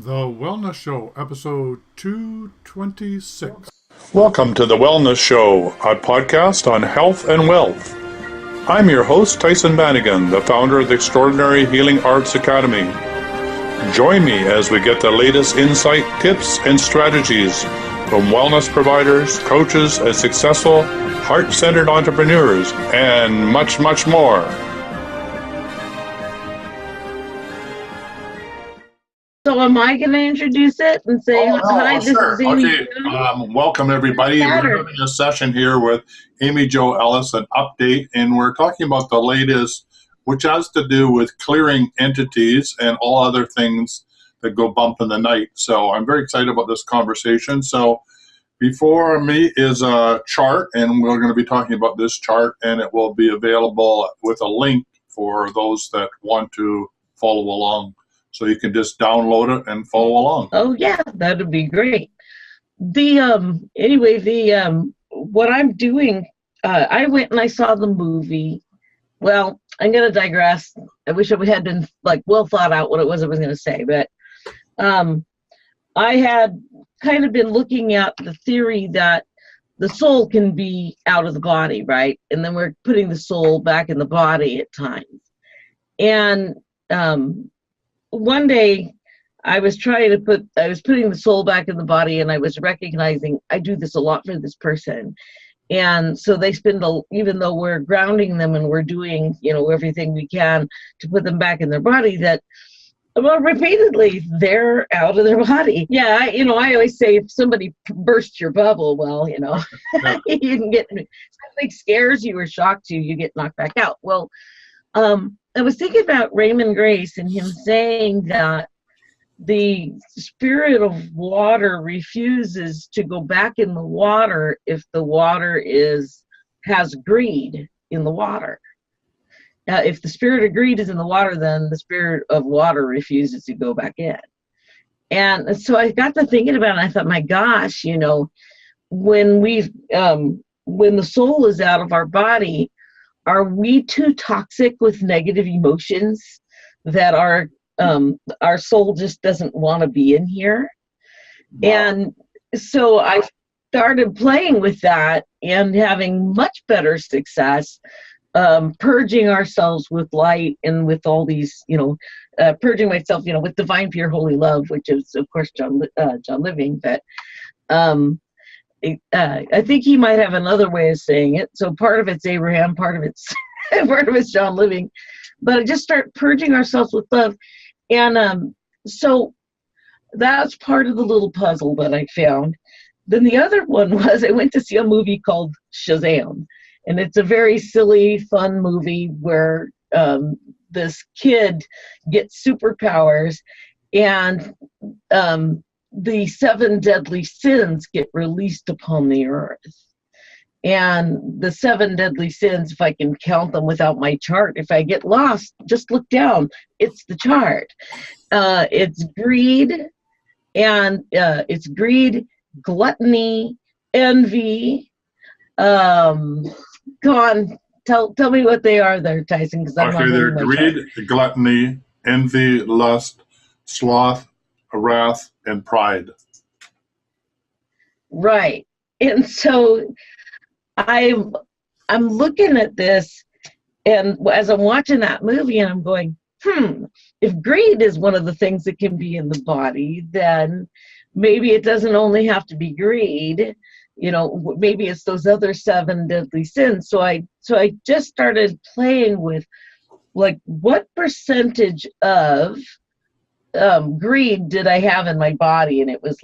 The Wellness Show, episode 226. Welcome to The Wellness Show, a podcast on health and wealth. I'm your host, Tyhson Banighen, the founder of the Extraordinary Healing Arts Academy. Join me as we get the latest insight, tips, and strategies from wellness providers, coaches, and successful, heart-centered entrepreneurs, and much, much more. So am I going to introduce it and say, hi, this is Amy. Okay. Welcome, everybody. We're having a session here with Amy Jo Ellis, an update, and we're talking about the latest, which has to do with clearing entities and all other things that go bump in the night. So I'm very excited about this conversation. So before me is a chart, and we're going to be talking about this chart, and it will be available with a link for those that want to follow along. So you can just download it and follow along. Oh yeah, that'd be great. What I'm doing, I went and I saw the movie. Well, I'm gonna digress. I wish I had been well thought out what it was I was gonna say, but I had kind of been looking at the theory that the soul can be out of the body, right? And then we're putting the soul back in the body at times. And one day I was putting the soul back in the body, and I was recognizing I do this a lot for this person. And so they even though we're grounding them and we're doing, everything we can to put them back in their body, that, repeatedly they're out of their body. Yeah. I always say if somebody bursts your bubble, Yeah. you can get, something scares you or shocks you, you get knocked back out. Well, I was thinking about Raymond Grace and him saying that the spirit of water refuses to go back in the water if the water has greed in the water. If the spirit of greed is in the water, then the spirit of water refuses to go back in. And so I got to thinking about it, and I thought, my gosh, when the soul is out of our body, are we too toxic with negative emotions that our soul just doesn't want to be in here? Wow. And so I started playing with that and having much better success, purging ourselves with light and with all these, purging myself, with divine, pure, holy love, which is, of course, John Living. But I think he might have another way of saying it. So part of it's Abraham, part of it's John Living. But I just start purging ourselves with love. And so that's part of the little puzzle that I found. Then the other one was I went to see a movie called Shazam. And it's a very silly, fun movie where this kid gets superpowers, and the 7 deadly sins get released upon the earth. And the 7 deadly sins, if I can count them without my chart, if I get lost, just look down. It's the chart. It's greed, gluttony, envy. Go on, tell me what they are there, Tyhson, because I'm not they're reading my greed, chart. gluttony, envy, lust, sloth, wrath, and pride. Right. And so I'm looking at this, and as I'm watching that movie, and I'm going, if greed is one of the things that can be in the body, then maybe it doesn't only have to be greed. Maybe it's those other 7 deadly sins. So I just started playing with, what percentage of greed did I have in my body? And it was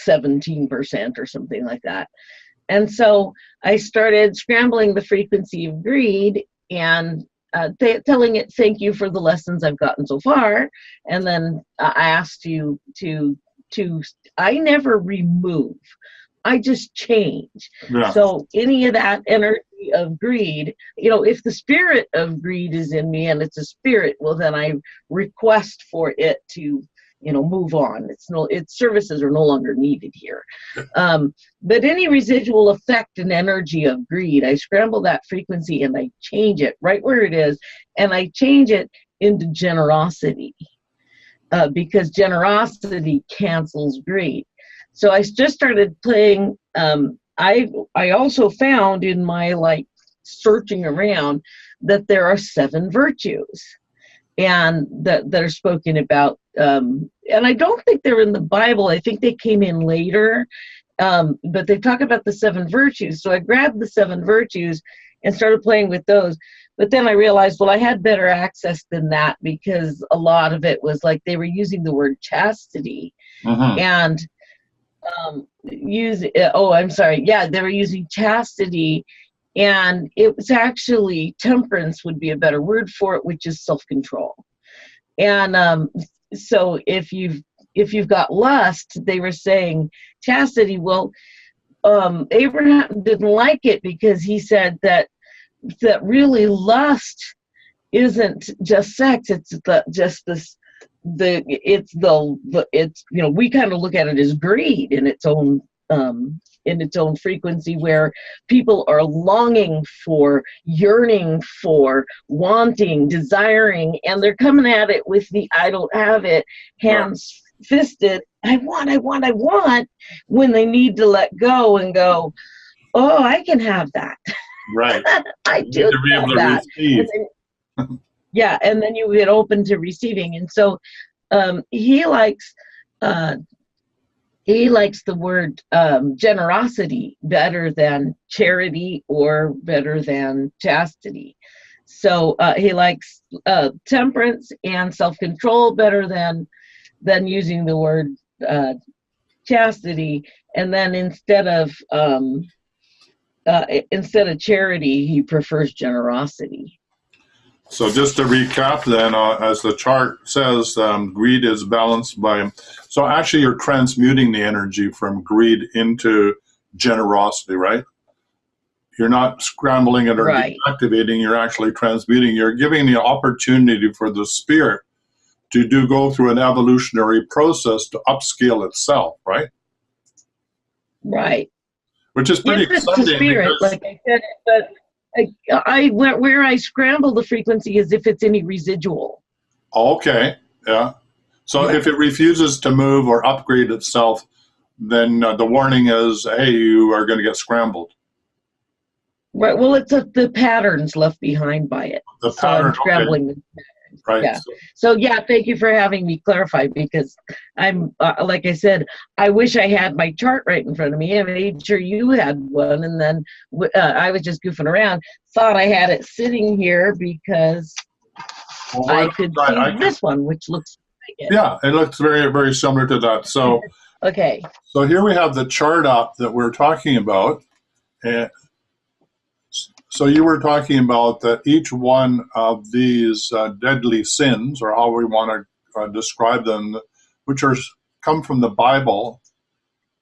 17% or something like that. And so I started scrambling the frequency of greed and telling it, thank you for the lessons I've gotten so far. And then I asked you to I never remove, I just change. Yeah. So any of that energy of greed, if the spirit of greed is in me and it's a spirit, well, then I request for it to, move on. Its services are no longer needed here. But any residual effect and energy of greed, I scramble that frequency and I change it right where it is, and I change it into generosity. because generosity cancels greed. So I just started playing. I also found in my searching around that there are 7 virtues, and that are spoken about. And I don't think they're in the Bible. I think they came in later. But they talk about the 7 virtues. So I grabbed the 7 virtues and started playing with those. But then I realized, well, I had better access than that, because a lot of it was like they were using the word chastity. And they were using chastity, and it was actually temperance would be a better word for it, which is self-control. And so if you've got lust, they were saying chastity. Well, Abraham didn't like it, because he said that really lust isn't just sex. It's we kind of look at it as greed in its own frequency, where people are longing for, yearning for, wanting, desiring, and they're coming at it with the I don't have it, hands fisted, I want, when they need to let go and go, oh, I can have that. Right. I do have that. And then you get open to receiving. And so he likes the word generosity better than charity or better than chastity. So he likes temperance and self-control better than using the word chastity. And then instead of charity, he prefers generosity. So just to recap then, as the chart says, greed is balanced by, so actually you're transmuting the energy from greed into generosity, right? You're not scrambling it or deactivating, you're actually transmuting. You're giving the opportunity for the spirit to go through an evolutionary process to upscale itself, right? Right. Which is pretty exciting. To spirit, like I said, but where I scramble the frequency is if it's any residual. Okay, yeah. So if it refuses to move or upgrade itself, then the warning is, hey, you are going to get scrambled. Right. Well, it's the patterns left behind by it. The pattern, I'm scrambling. Okay. Right. Yeah. So thank you for having me clarify, because I'm like I said, I wish I had my chart right in front of me. I made sure you had one, and then I was just goofing around. Thought I had it sitting here because I could see this one, which looks like it. Yeah, it looks very, very similar to that. So okay. So here we have the chart up that we're talking about. And so you were talking about that each one of these deadly sins, or how we want to describe them, which come from the Bible,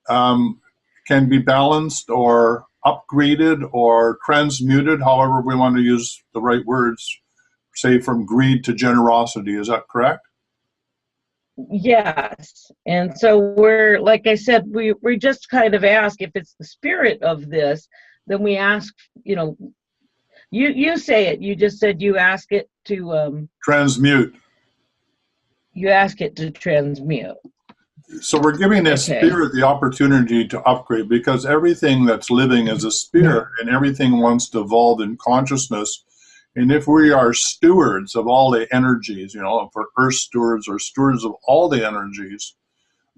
can be balanced or upgraded or transmuted, however we want to use the right words, say from greed to generosity. Is that correct? Yes. And so we're, like I said, we just kind of ask if it's the spirit of this, then we ask, you say it. You just said you ask it to transmute. You ask it to transmute. So we're giving the spirit the opportunity to upgrade, because everything that's living is a spirit, and everything wants to evolve in consciousness. And if we are stewards of all the energies, if we're earth stewards or stewards of all the energies,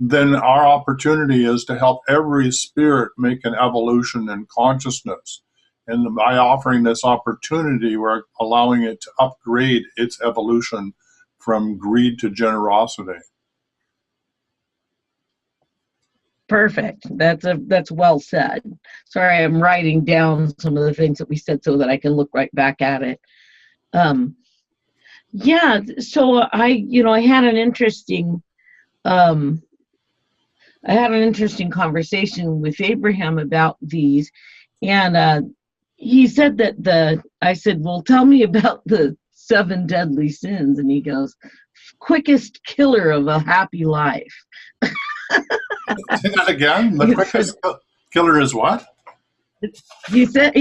then our opportunity is to help every spirit make an evolution in consciousness. And by offering this opportunity, we're allowing it to upgrade its evolution from greed to generosity. Perfect. That's well said. Sorry, I'm writing down some of the things that we said so that I can look right back at it. So I had an interesting conversation with Abraham about these, and he said that I said, well, tell me about the 7 deadly sins, and he goes, quickest killer of a happy life. Say that again. The quickest killer is what? he said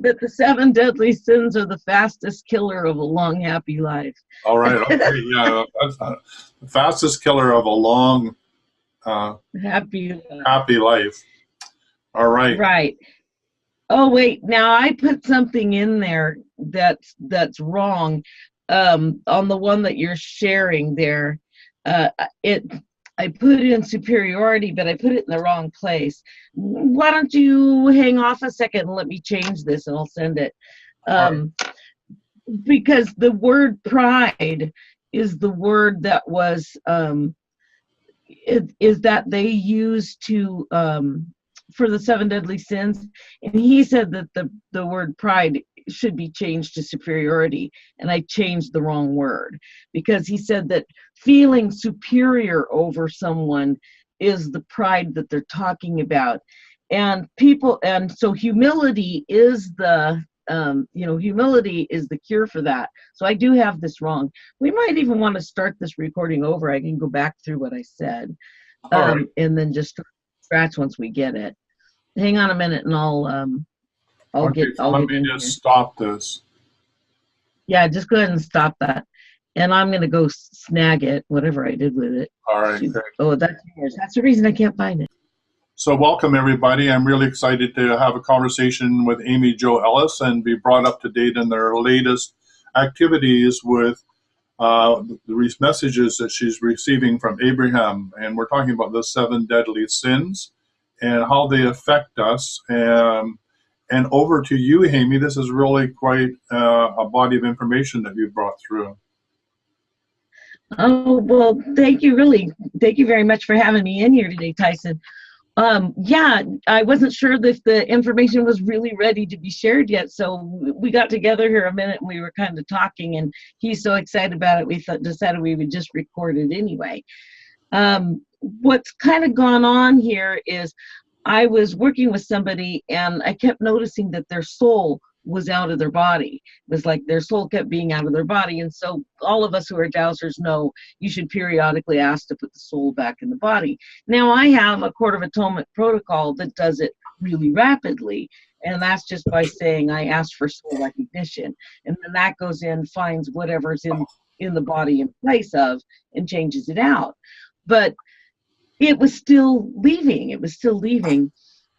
that the 7 deadly sins are the fastest killer of a long, happy life. All right. Okay. Yeah. That's the fastest killer of a long, Happy. happy life. All right. Right. Oh wait, now I put something in there that's wrong. On the one that you're sharing there, I put in superiority, but I put it in the wrong place. Why don't you hang off a second and let me change this, and I'll send it. Because the word pride is the word that was is that they used to for the 7 deadly sins, and he said that the word pride should be changed to superiority, and I changed the wrong word, because he said that feeling superior over someone is the pride that they're talking about. And so humility is the humility is the cure for that. So I do have this wrong. We might even want to start this recording over. I can go back through what I said, Right. and then just scratch once we get it. Hang on a minute, and I'll Okay, get let me in just here. stop this. Yeah, just go ahead and stop that. And I'm going to go snag it, whatever I did with it. All right. Great. Oh, that's yours. That's the reason I can't find it. So welcome, everybody. I'm really excited to have a conversation with Amy Jo Ellis and be brought up to date in their latest activities with the messages that she's receiving from Abraham. And we're talking about the 7 deadly sins and how they affect us. And over to you, Amy. This is really quite a body of information that you've brought through. Oh, well, thank you very much for having me in here today, Tyson. Yeah, I wasn't sure if the information was really ready to be shared yet, so we got together here a minute and we were kind of talking, and he's so excited about it, we decided we would just record it anyway. What's kind of gone on here is I was working with somebody and I kept noticing that their soul was out of their body. It was like their soul kept being out of their body. And so all of us who are dowsers know you should periodically ask to put the soul back in the body. Now I have a Court of Atonement protocol that does it really rapidly. And that's just by saying I asked for soul recognition. And then that goes in, finds whatever's in the body in place of, and changes it out. But it was still leaving.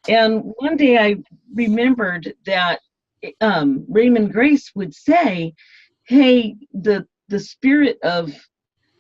And one day I remembered that Raymond Grace would say, hey, the spirit of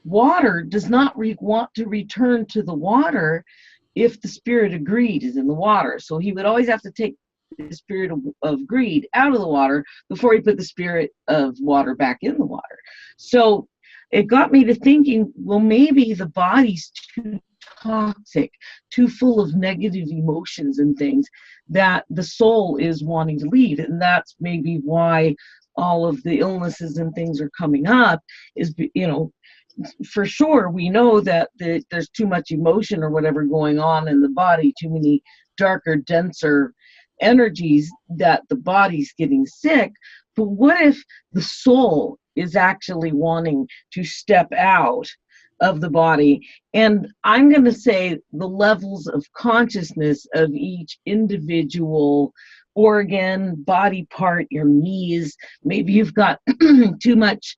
water does not want to return to the water if the spirit of greed is in the water. So he would always have to take the spirit of greed out of the water before he put the spirit of water back in the water. So it got me to thinking, well, maybe the body's too toxic, too full of negative emotions and things, that the soul is wanting to leave. And that's maybe why all of the illnesses and things are coming up, is, for sure we know that there's too much emotion or whatever going on in the body, too many darker, denser energies, that the body's getting sick. But what if the soul is actually wanting to step out of the body? And I'm going to say the levels of consciousness of each individual organ, body part, your knees, maybe you've got too much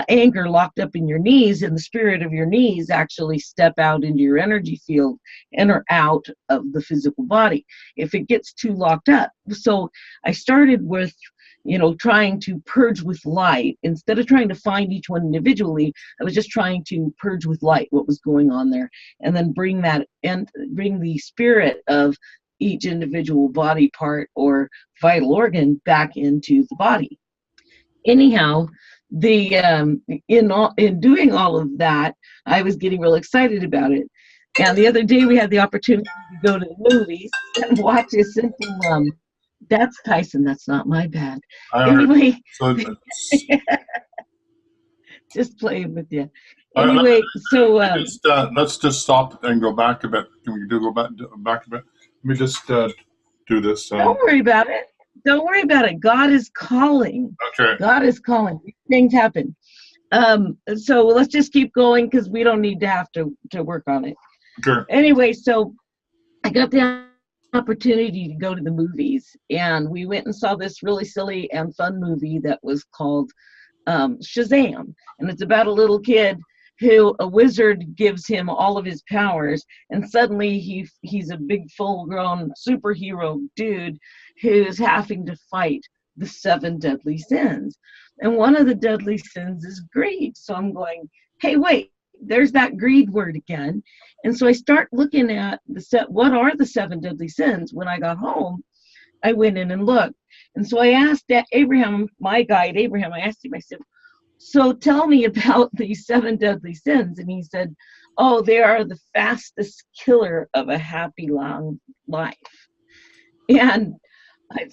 anger locked up in your knees, and the spirit of your knees actually step out into your energy field and are out of the physical body if it gets too locked up. So I started with trying to purge with light. Instead of trying to find each one individually, I was just trying to purge with light what was going on there, and then bring the spirit of each individual body part or vital organ back into the body. Anyhow, in doing all of that, I was getting real excited about it. And the other day we had the opportunity to go to the movies and watch a simple that's Tyson, that's not my bad. Anyway, just playing with you. Anyway, so let's just stop and go back a bit. Can we go back a bit? Let me just do this. Don't worry about it. Don't worry about it. God is calling. Okay. God is calling. Things happen. So let's just keep going, because we don't need to have to work on it. Sure. Anyway, so I got the opportunity to go to the movies, and we went and saw this really silly and fun movie that was called Shazam, and it's about a little kid who a wizard gives him all of his powers, and suddenly he's a big full-grown superhero dude who's having to fight the 7 deadly sins, and one of the deadly sins is greed. So I'm going, hey, wait, there's that greed word again. And so I start looking at what are the 7 deadly sins. When I got home, I went in and looked. And so I asked Abraham, my guide, Abraham, I asked him, I said, so tell me about these 7 deadly sins. And he said, oh, they are the fastest killer of a happy long life. And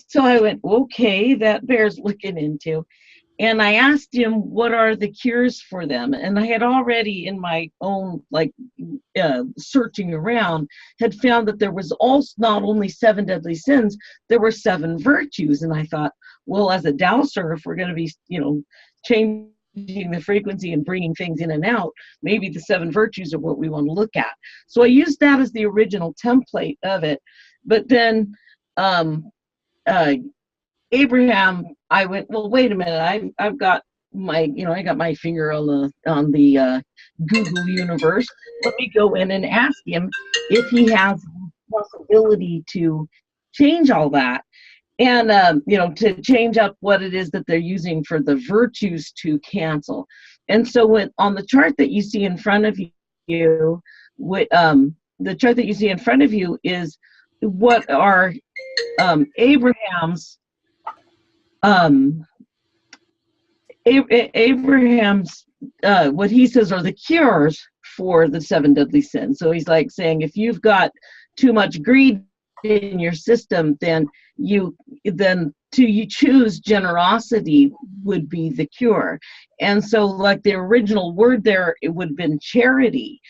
so I went, okay, that bears looking into. And I asked him, what are the cures for them? And I had already, in my own searching around, had found that there was also not only 7 deadly sins, there were 7 virtues. And I thought, well, as a Dowser, if we're going to be, changing the frequency and bringing things in and out, maybe the 7 virtues are what we want to look at. So I used that as the original template of it. But then Abraham, I went, well, wait a minute, I've got my, I got my finger on the Google universe. Let me go in and ask him if he has the possibility to change all that, and to change up what it is that they're using for the virtues to cancel. And so when on the chart that you see in front of you, the chart that you see in front of you is what are Abraham's what he says are the cures for the 7 deadly sins. So he's like saying, if you've got too much greed in your system, then you choose generosity would be the cure. And so like the original word there, it would have been charity.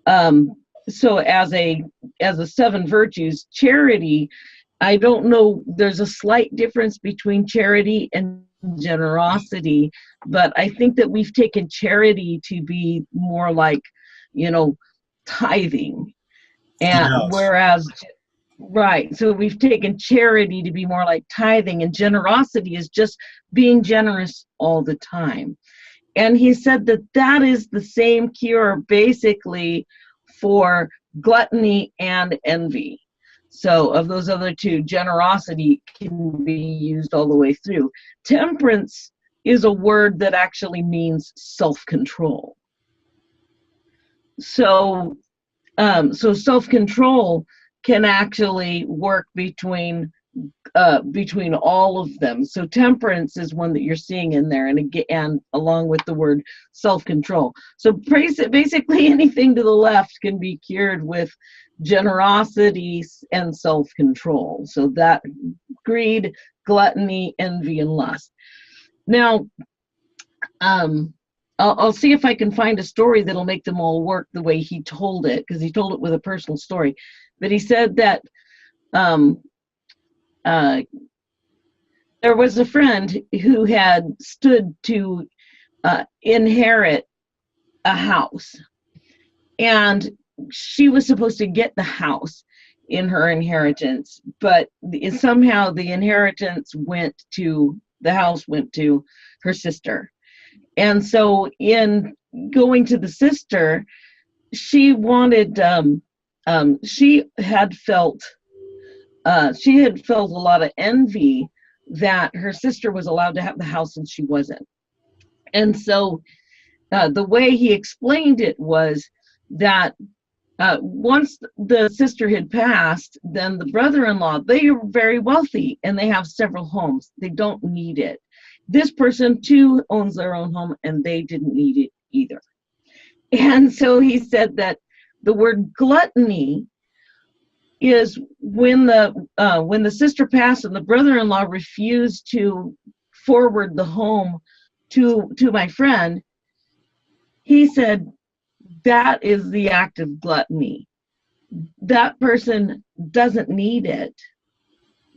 So as a 7 virtues, charity, I don't know, there's a slight difference between charity and generosity, but I think that we've taken charity to be more like, tithing. And Yes. whereas, right, so we've taken charity to be more like tithing, and generosity is just being generous all the time. And he said that that is the same cure basically for gluttony and envy. So of those other 2, generosity can be used all the way through. Temperance is a word that actually means self-control. So self-control can actually work between all of them. So temperance is one that you're seeing in there, and again, along with the word self-control. So basically anything to the left can be cured with generosity and self-control. So that greed, gluttony, envy, and lust. Now, I'll see if I can find a story that'll make them all work the way he told it, because he told it with a personal story. But he said that there was a friend who had stood to inherit a house, and she was supposed to get the house in her inheritance, but somehow the house went to her sister. And so in going to the sister, she wanted, she had felt a lot of envy that her sister was allowed to have the house and she wasn't. And so the way he explained it was that once the sister had passed, then the brother-in-law, they are very wealthy and they have several homes. They don't need it. This person too owns their own home and they didn't need it either. And so he said that the word gluttony is when the sister passed and the brother-in-law refused to forward the home to my friend. He said that is the act of gluttony. That person doesn't need it,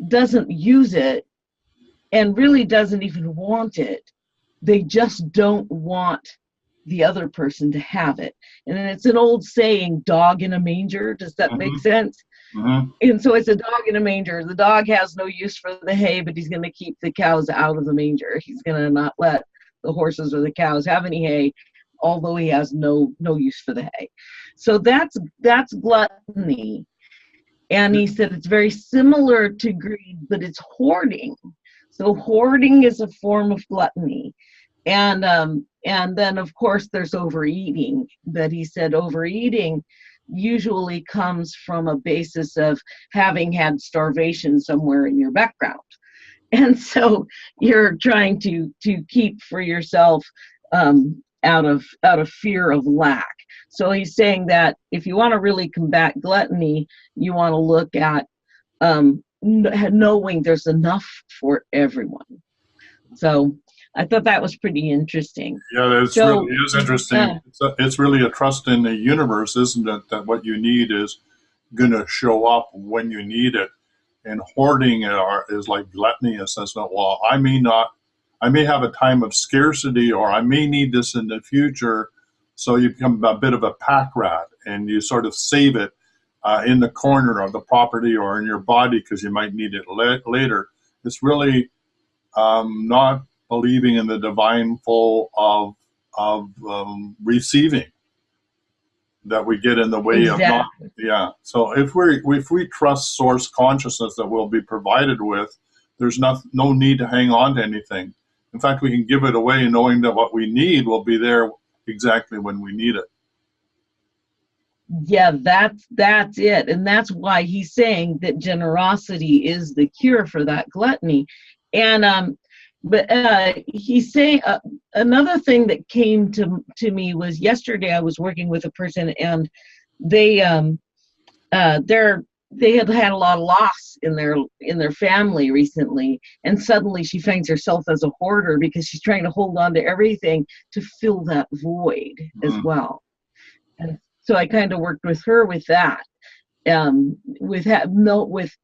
doesn't use it, and really doesn't even want it. They just don't want the other person to have it. And it's an old saying, dog in a manger. Does that make sense? And so it's a dog in a manger. The dog has no use for the hay, but he's going to keep the cows out of the manger. He's going to not let the horses or the cows have any hay, although he has no use for the hay. So that's gluttony. And he said it's very similar to greed, but it's hoarding. So hoarding is a form of gluttony. And then, of course, there's overeating. But he said overeating usually comes from a basis of having had starvation somewhere in your background. And so you're trying to keep for yourself out of fear of lack. So he's saying that if you want to really combat gluttony, you want to look at knowing there's enough for everyone. So I thought that was pretty interesting. Yeah, really is interesting. It's really a trust in the universe, isn't it? That what you need is going to show up when you need it. And hoarding is like gluttony in a sense that, well, I may have a time of scarcity, or I may need this in the future. So you become a bit of a pack rat, and you sort of save it in the corner of the property or in your body because you might need it later. It's really not believing in the divine flow of receiving that we get in the way of not. Yeah. So if we trust source consciousness that we'll be provided with, there's no need to hang on to anything. In fact, we can give it away knowing that what we need will be there exactly when we need it. Yeah, that's it. And that's why he's saying that generosity is the cure for that gluttony. And but he's saying another thing that came to me was yesterday I was working with a person, and they had a lot of loss in their family recently, and suddenly she finds herself as a hoarder because she's trying to hold on to everything to fill that void as well. And so I kind of worked with her with that. With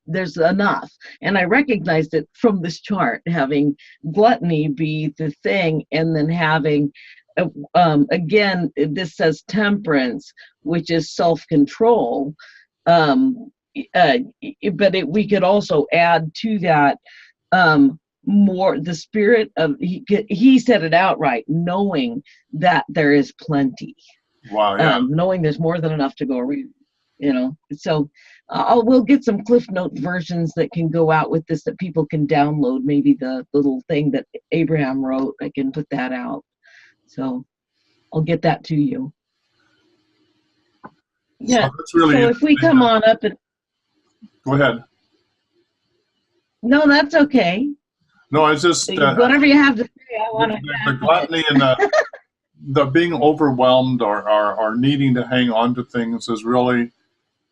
there's enough, and I recognized it from this chart, having gluttony be the thing, and then having again, this says temperance, which is self-control, but we could also add to that more the spirit of, he said it outright, knowing that there is plenty. Wow. Yeah. Knowing there's more than enough to go around. So we'll get some Cliff Note versions that can go out with this that people can download. Maybe the little thing that Abraham wrote, I can put that out. So I'll get that to you. Yeah. So if we come on up and go ahead. No, that's okay. No, it's just whatever you have to say. I want to. The gluttony and the being overwhelmed or needing to hang on to things is really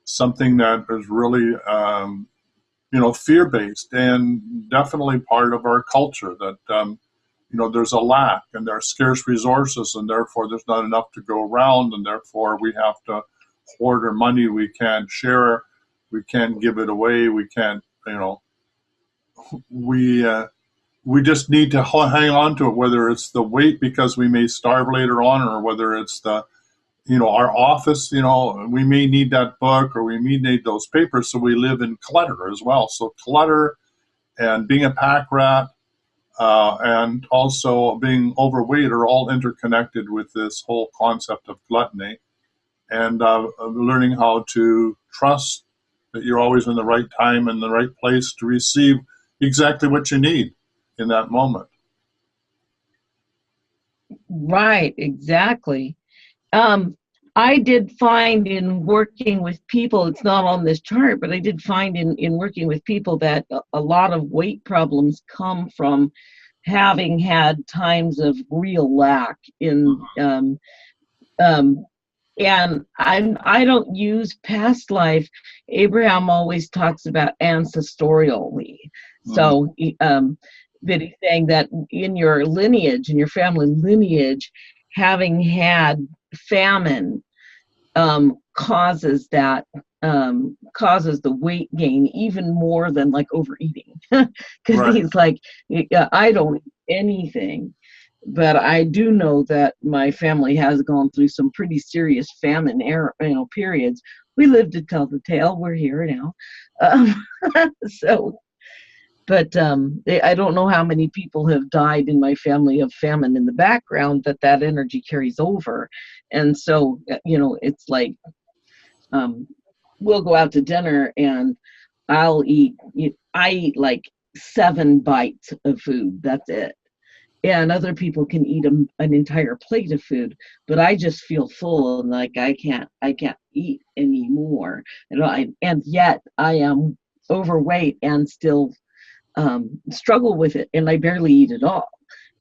something that is really, fear-based, and definitely part of our culture that, there's a lack and there are scarce resources, and therefore there's not enough to go around, and therefore we have to hoard our money. We can't share, we can't give it away, we can't, we just need to hang on to it, whether it's the weight because we may starve later on, or whether it's the, our office, we may need that book, or we may need those papers. So we live in clutter as well. So clutter and being a pack rat and also being overweight are all interconnected with this whole concept of gluttony, and learning how to trust that you're always in the right time and the right place to receive exactly what you need in that moment. Right, exactly. I did find in working with people, it's not on this chart, but I did find in working with people that a lot of weight problems come from having had times of real lack in, and I don't use past life. Abraham always talks about ancestorially. So, that he's saying that in your lineage, in your family lineage, having had famine causes that, causes the weight gain even more than like overeating. Because he's like, I don't eat anything. but I do know that my family has gone through some pretty serious famine era, periods. We lived to tell the tale. We're here now. So, but I don't know how many people have died in my family of famine in the background that energy carries over. And so, it's like, we'll go out to dinner and I eat like 7 bites of food. That's it. And other people can eat an entire plate of food, but I just feel full and like I can't eat anymore. And yet I am overweight and still struggle with it, and I barely eat at all.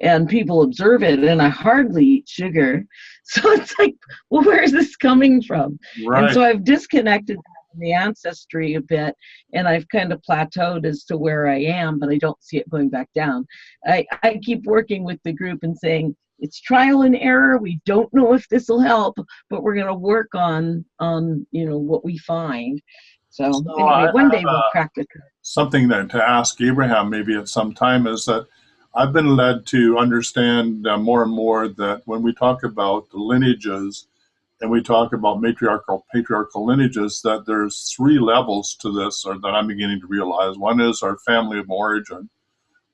And people observe it, and I hardly eat sugar. So it's like, well, where is this coming from? Right. And so I've disconnected from the ancestry a bit, and I've kind of plateaued as to where I am, but I don't see it going back down. I keep working with the group and saying, it's trial and error. We don't know if this will help, but we're going to work on what we find. So anyway, one day we'll crack the code. Something that to ask Abraham maybe at some time is that I've been led to understand more and more that when we talk about the lineages and we talk about patriarchal lineages, that there's 3 levels to this, or that I'm beginning to realize. One is our family of origin.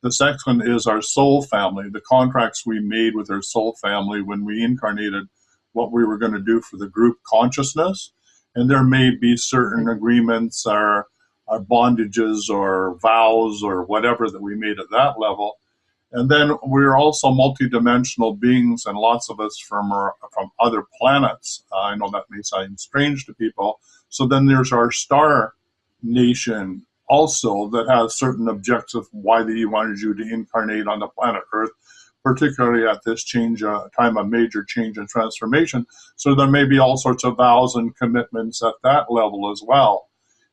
The second is our soul family, the contracts we made with our soul family when we incarnated what we were going to do for the group consciousness. And there may be certain agreements or bondages or vows or whatever that we made at that level. And then we're also multidimensional beings, and lots of us from other planets. I know that may sound strange to people. So then there's our star nation also that has certain objectives why they wanted you to incarnate on the planet Earth, particularly at this time of major change and transformation. So there may be all sorts of vows and commitments at that level as well.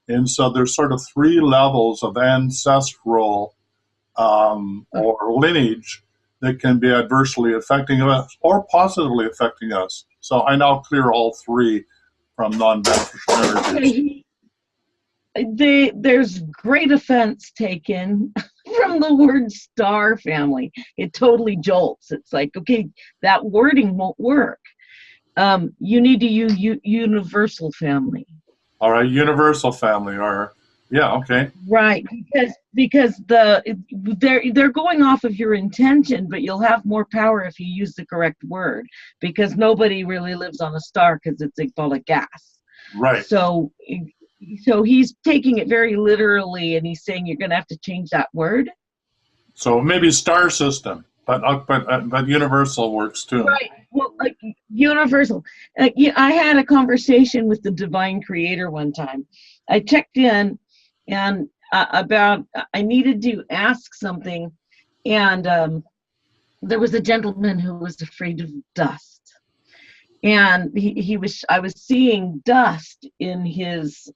And so there's sort of 3 levels of ancestral or lineage that can be adversely affecting us or positively affecting us. So I now clear all 3 from non-beneficial energies. There's great offense taken from the word star family. It totally jolts. It's like, okay, that wording won't work. You need to use universal family. All right, universal family, or yeah, okay. Right, because they're going off of your intention, but you'll have more power if you use the correct word, because nobody really lives on a star because it's full of gas. Right. So he's taking it very literally, and he's saying you're going to have to change that word. So maybe star system, but universal works too. Right. Well, like universal. I had a conversation with the divine creator one time. I checked in and about I needed to ask something, and there was a gentleman who was afraid of dust. And I was seeing dust in his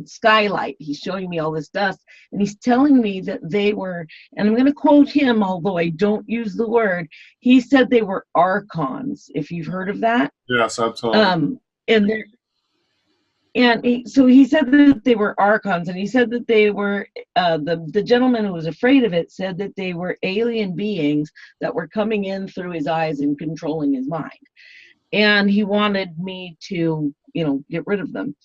skylight. He's showing me all this dust, and he's telling me that they were, and I'm going to quote him, although I don't use the word, he said they were archons, if you've heard of that. Yes, absolutely. So he said that they were archons, and he said that they were, the gentleman who was afraid of it said that they were alien beings that were coming in through his eyes and controlling his mind. And he wanted me to, get rid of them.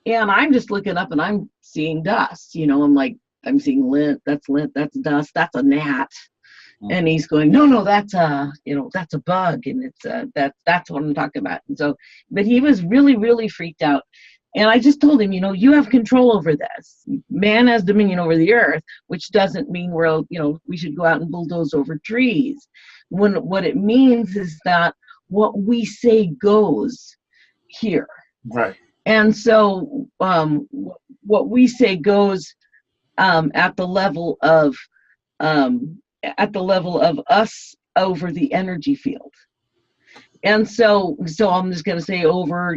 And I'm just looking up and I'm seeing dust, I'm like, I'm seeing lint, that's dust, that's a gnat. Mm-hmm. And he's going, no, that's a bug. And it's, that's what I'm talking about. And so, but he was really, really freaked out. And I just told him, you have control over this. Man has dominion over the earth, which doesn't mean we should go out and bulldoze over trees. What it means is that what we say goes here. Right. And so what we say goes at the level of us over the energy field. And so I'm just going to say over,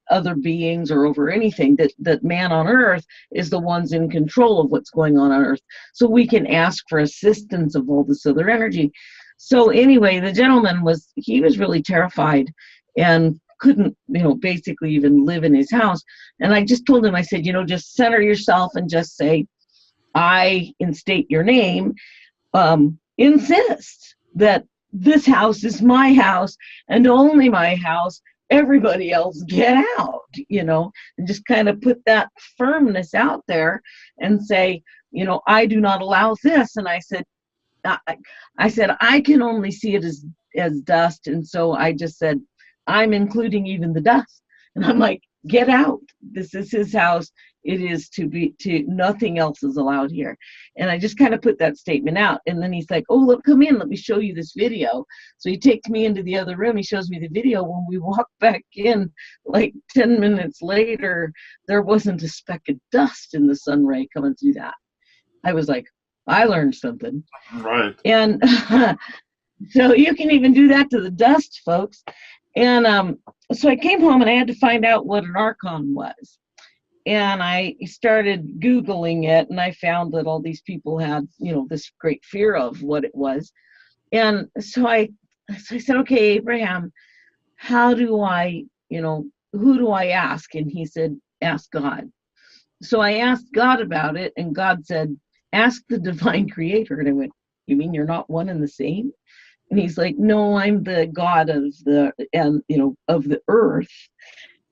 other beings or over anything that man on earth is the ones in control of what's going on earth. So we can ask for assistance of all this other energy. So anyway, the gentleman was really terrified and couldn't, basically even live in his house. And I just told him, I said, just center yourself and just say, I instate your name, insist that this house is my house and only my house. Everybody else get out, and just kind of put that firmness out there and say, I do not allow this. And I said, I can only see it as dust. And so I just said, I'm including even the dust. And I'm like, get out. This is his house. It is nothing else is allowed here. And I just kind of put that statement out. And then he's like, oh, look, come in. Let me show you this video. So he takes me into the other room. He shows me the video. When we walk back in, like 10 minutes later, there wasn't a speck of dust in the sun ray coming through that. I was like, I learned something. Right. And so you can even do that to the dust, folks. And so I came home and I had to find out what an archon was. And I started Googling it, and I found that all these people had, this great fear of what it was. And so I said, okay, Abraham, how do I, who do I ask? And he said, ask God. So I asked God about it, and God said, ask the divine creator. And I went, you mean you're not one and the same? And he's like, no, I'm the God of the earth.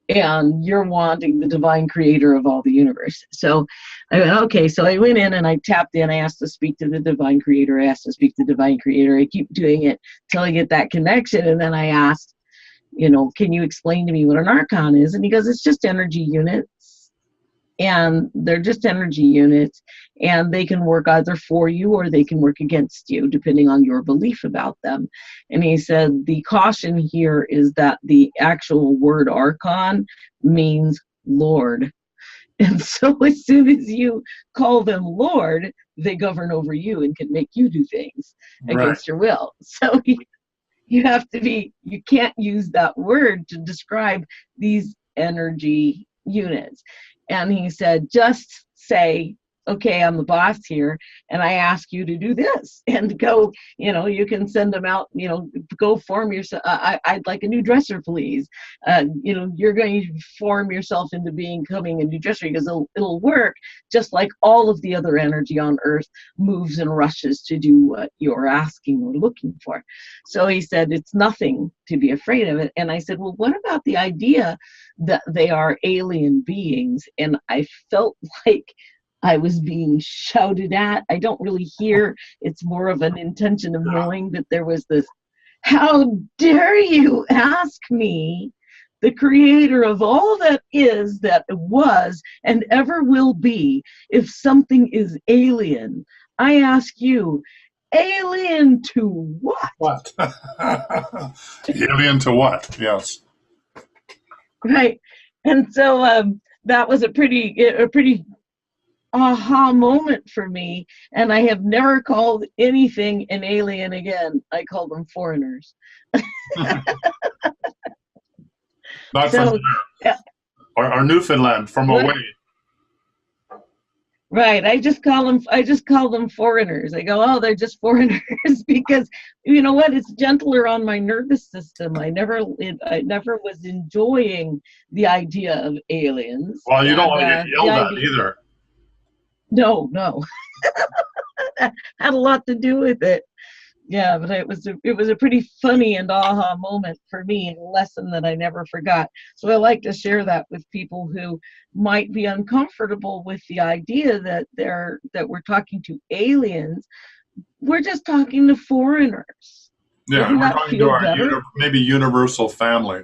And you're wanting the divine creator of all the universe. So I went, okay. So I went in and I tapped in. I asked to speak to the divine creator. I asked to speak to the divine creator. I keep doing it till I get that connection. And then I asked, can you explain to me what an archon is? And he goes, it's just energy units. And they're just energy units. And they can work either for you or they can work against you, depending on your belief about them. And he said, the caution here is that the actual word archon means Lord. And so as soon as you call them Lord, they govern over you and can make you do things against your will. So you can't use that word to describe these energy units. And he said, just say, okay, I'm the boss here, and I ask you to do this, and go, you can send them out, go form yourself. I'd like a new dresser, please. You're going to form yourself into becoming a new dresser, because it'll work just like all of the other energy on earth moves and rushes to do what you're asking or looking for. So he said, it's nothing to be afraid of it. And I said, well, what about the idea that they are alien beings? And I felt like I was being shouted at. I don't really hear. It's more of an intention of knowing that there was this, how dare you ask me, the creator of all that is, that was, and ever will be, if something is alien. I ask you, alien to what? What? Alien to what? Yes. Right. And so that was a pretty aha moment for me, and I have never called anything an alien again. I call them foreigners. Not so, from here. Or Newfoundland, from away. Right. I just call them foreigners. I go, oh, they're just foreigners, because you know what? It's gentler on my nervous system. I never was enjoying the idea of aliens. Well, you don't want to get yelled at either. No. Had a lot to do with it. Yeah, but it was a pretty funny and aha moment for me, a lesson that I never forgot. So I like to share that with people who might be uncomfortable with the idea that we're talking to aliens. We're just talking to foreigners. Yeah, we're talking to our maybe universal family.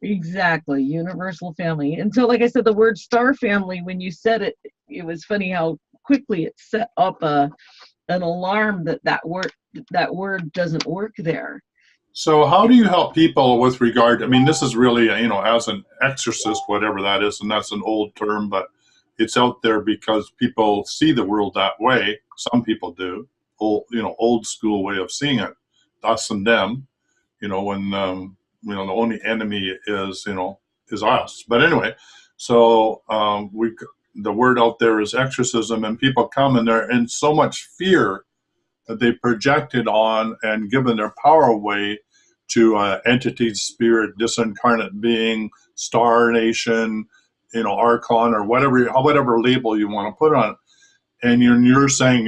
Exactly, universal family. And so, like I said, the word star family, when you said it, it was funny how quickly it set up an alarm that word doesn't work there. So how do you help people with regard, I mean, this is really, as an exorcist, whatever that is, and that's an old term, but it's out there because people see the world that way. Some people do, old school way of seeing it, us and them, when, the only enemy is us. But anyway, so the word out there is exorcism, and people come and they're in so much fear that they projected on and given their power away to entities, spirit, disincarnate being, star nation, archon, or whatever label you want to put on it. And you're saying,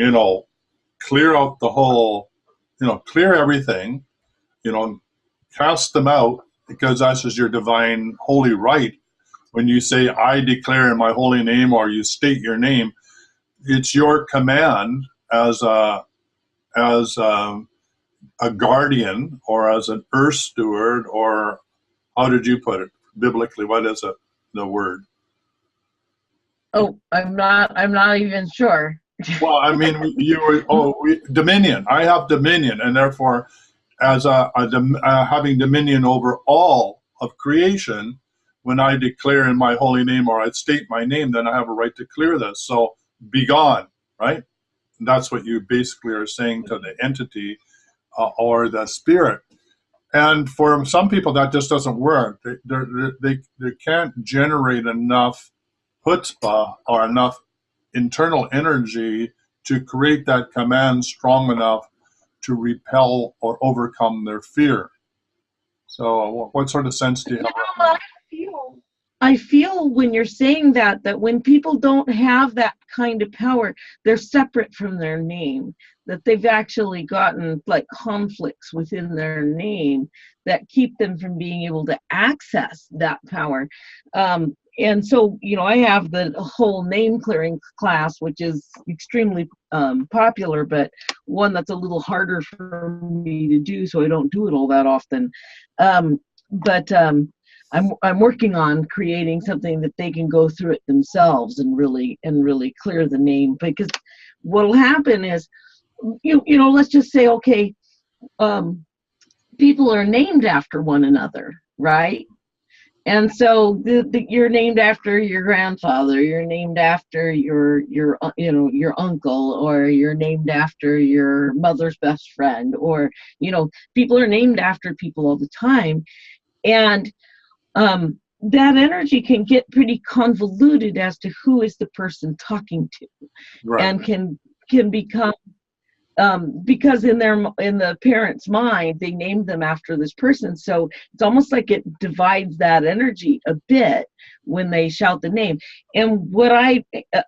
clear out the whole clear everything, cast them out, because that's just your divine holy right. When you say, I declare in my holy name, or you state your name, it's your command as a guardian, or as an earth steward, or how did you put it biblically? What is it, the word? Oh, I'm not even sure. Well, I mean, dominion. I have dominion, and therefore, as having dominion over all of creation, when I declare in my holy name, or I state my name, then I have a right to clear this. So be gone, right? And that's what you basically are saying to the entity or the spirit. And for some people, that just doesn't work. They can't generate enough chutzpah or enough internal energy to create that command strong enough to repel or overcome their fear. So what sort of sense do you have? I feel when you're saying that when people don't have that kind of power, they're separate from their name, that they've actually gotten like conflicts within their name that keep them from being able to access that power. And so, I have the whole name clearing class, which is extremely popular, but one that's a little harder for me to do, so I don't do it all that often. But I'm working on creating something that they can go through it themselves and really clear the name. Because what'll happen is, let's just say, okay, people are named after one another, right? And so you're named after your grandfather, you're named after your uncle, or you're named after your mother's best friend, or people are named after people all the time. And that energy can get pretty convoluted as to who is the person talking to, right. And can become because in the parent's mind they named them after this person, so it's almost like it divides that energy a bit when they shout the name. And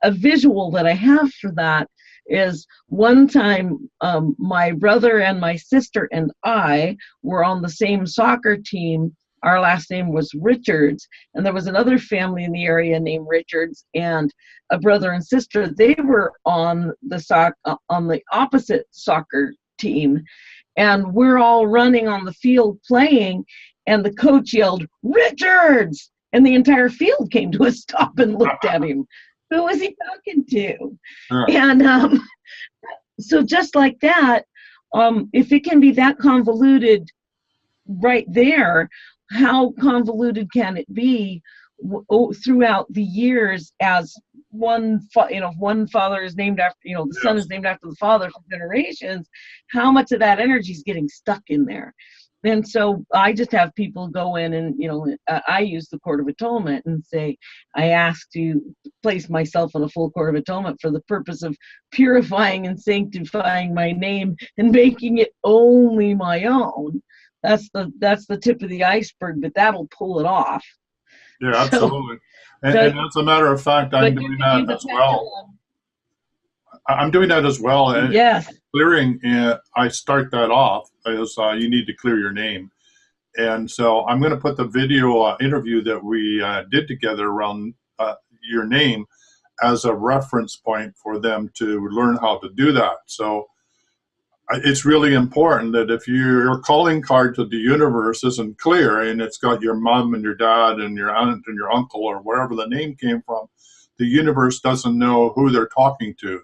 a visual that I have for that is one time my brother and my sister and I were on the same soccer team. Our last name was Richards, and there was another family in the area named Richards, and a brother and sister. They were on the opposite soccer team, and we're all running on the field playing, and the coach yelled, "Richards!" and the entire field came to a stop and looked at him. Who was he talking to? And so just like that, if it can be that convoluted right there, how convoluted can it be throughout the years, as one father is named after, the son is named after the father for generations? How much of that energy is getting stuck in there? And so I just have people go in and, I use the Court of Atonement and say, I ask to place myself on a full Court of Atonement for the purpose of purifying and sanctifying my name and making it only my own. That's the tip of the iceberg, but that'll pull it off. Yeah, absolutely. And as a matter of fact, I'm doing that as well. I'm doing that as well. And yes. Clearing, I start that off as you need to clear your name. And so I'm going to put the video interview that we did together around your name as a reference point for them to learn how to do that. So it's really important that if your calling card to the universe isn't clear, and it's got your mom and your dad and your aunt and your uncle or wherever the name came from, the universe doesn't know who they're talking to.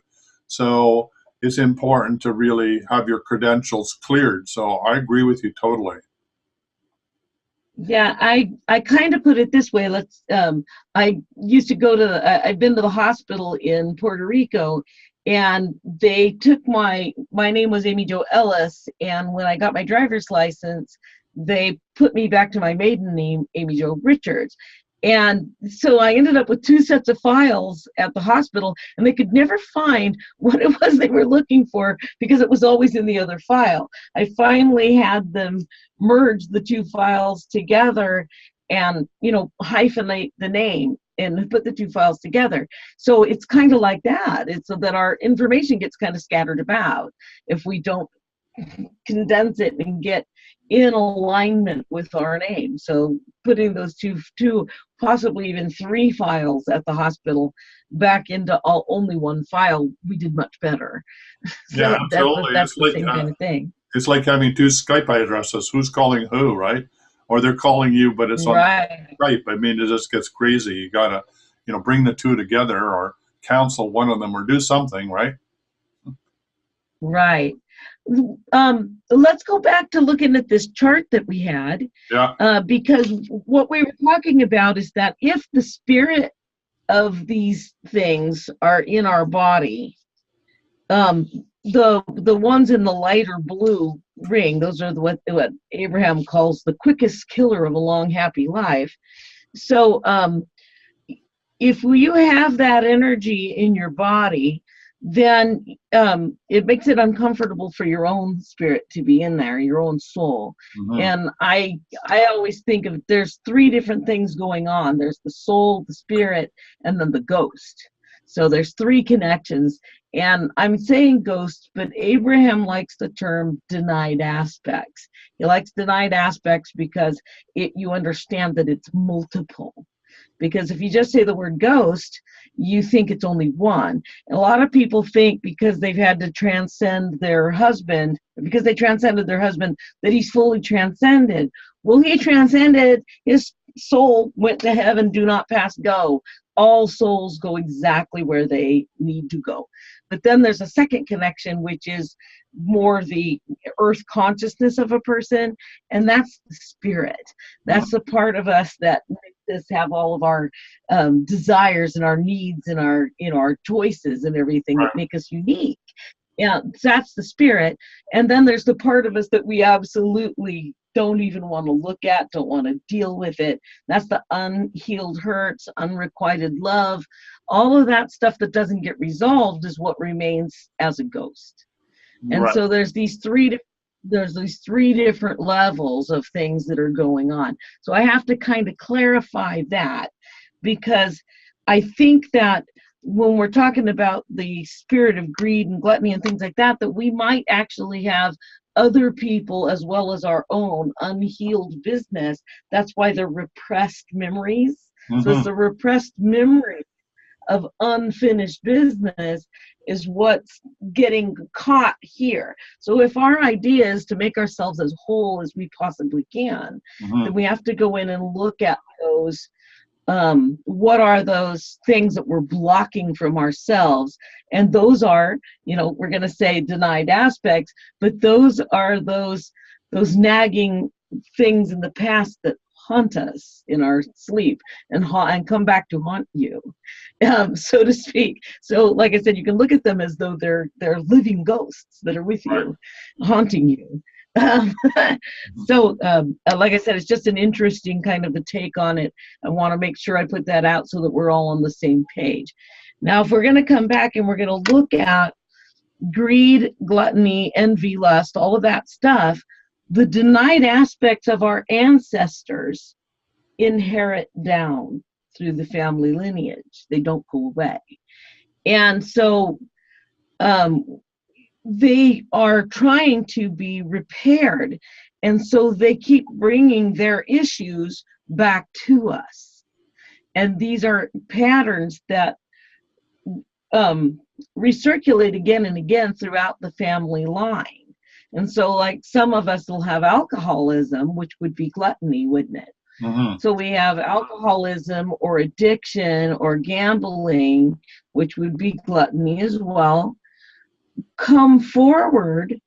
So it's important to really have your credentials cleared. So I agree with you totally. Yeah, I kind of put it this way. I used to go to I've been to the hospital in Puerto Rico, and they took my name was Amy Jo Ellis, and when I got my driver's license, they put me back to my maiden name, Amy Jo Richards. And so I ended up with 2 sets of files at the hospital, and they could never find what it was they were looking for because it was always in the other file. I finally had them merge the 2 files together and, hyphenate the name and put the 2 files together. So it's kind of like that. It's so that our information gets kind of scattered about if we don't condense it and get in alignment with our name. So putting those two, possibly even 3 files at the hospital back into only one file, we did much better. So Yeah, absolutely. that's the same kind of thing. It's like having 2 Skype addresses. Who's calling who, right? Or they're calling you, but it's on Skype. I mean, it just gets crazy. You gotta, bring the 2 together, or cancel one of them, or do something, right? Right. Let's go back to looking at this chart that we had. Yeah. Because what we were talking about is that if the spirit of these things are in our body, the ones in the lighter blue ring, those are what Abraham calls the quickest killer of a long, happy life. So if you have that energy in your body, then it makes it uncomfortable for your own spirit to be in there, your own soul. Mm-hmm. And I always think of, there's 3 different things going on. There's the soul, the spirit, and then the ghost. So there's 3 connections. And I'm saying ghost, but Abraham likes the term denied aspects. He likes denied aspects because you understand that it's multiple. Because if you just say the word ghost, you think it's only one. And a lot of people think because they've had to transcend their husband, because they transcended their husband, that he's fully transcended. Well, he transcended, his soul went to heaven, do not pass go. All souls go exactly where they need to go. But then there's a second connection, which is more the earth consciousness of a person, and that's the spirit. That's the part of us that makes us have all of our desires and our needs and our our choices and everything that make us unique. Yeah, that's the spirit. And then there's the part of us that we absolutely don't even want to look at, don't want to deal with it. That's the unhealed hurts, unrequited love. All of that stuff that doesn't get resolved is what remains as a ghost. And so there's these three different levels of things that are going on. So I have to kind of clarify that, because I think that when we're talking about the spirit of greed and gluttony and things like that, that we might actually have other people as well as our own unhealed business. That's why they're repressed memories. Mm-hmm. So it's the repressed memory of unfinished business is what's getting caught here. So if our idea is to make ourselves as whole as we possibly can, then we have to go in and look at those, what are those things that we're blocking from ourselves? And those are, we're going to say denied aspects, but those are those nagging things in the past that haunt us in our sleep and come back to haunt you, so to speak. So like I said, you can look at them as though they're living ghosts that are with you, haunting you. So like I said, it's just an interesting kind of a take on it. I want to make sure I put that out so that we're all on the same page. Now, if we're going to come back and we're going to look at greed, gluttony, envy, lust, all of that stuff, the denied aspects of our ancestors inherit down through the family lineage. They don't go away. And so they are trying to be repaired. And so they keep bringing their issues back to us. And these are patterns that recirculate again and again throughout the family line. And so like some of us will have alcoholism, which would be gluttony, wouldn't it? Mm-hmm. So we have alcoholism or addiction or gambling, which would be gluttony as well, come forward,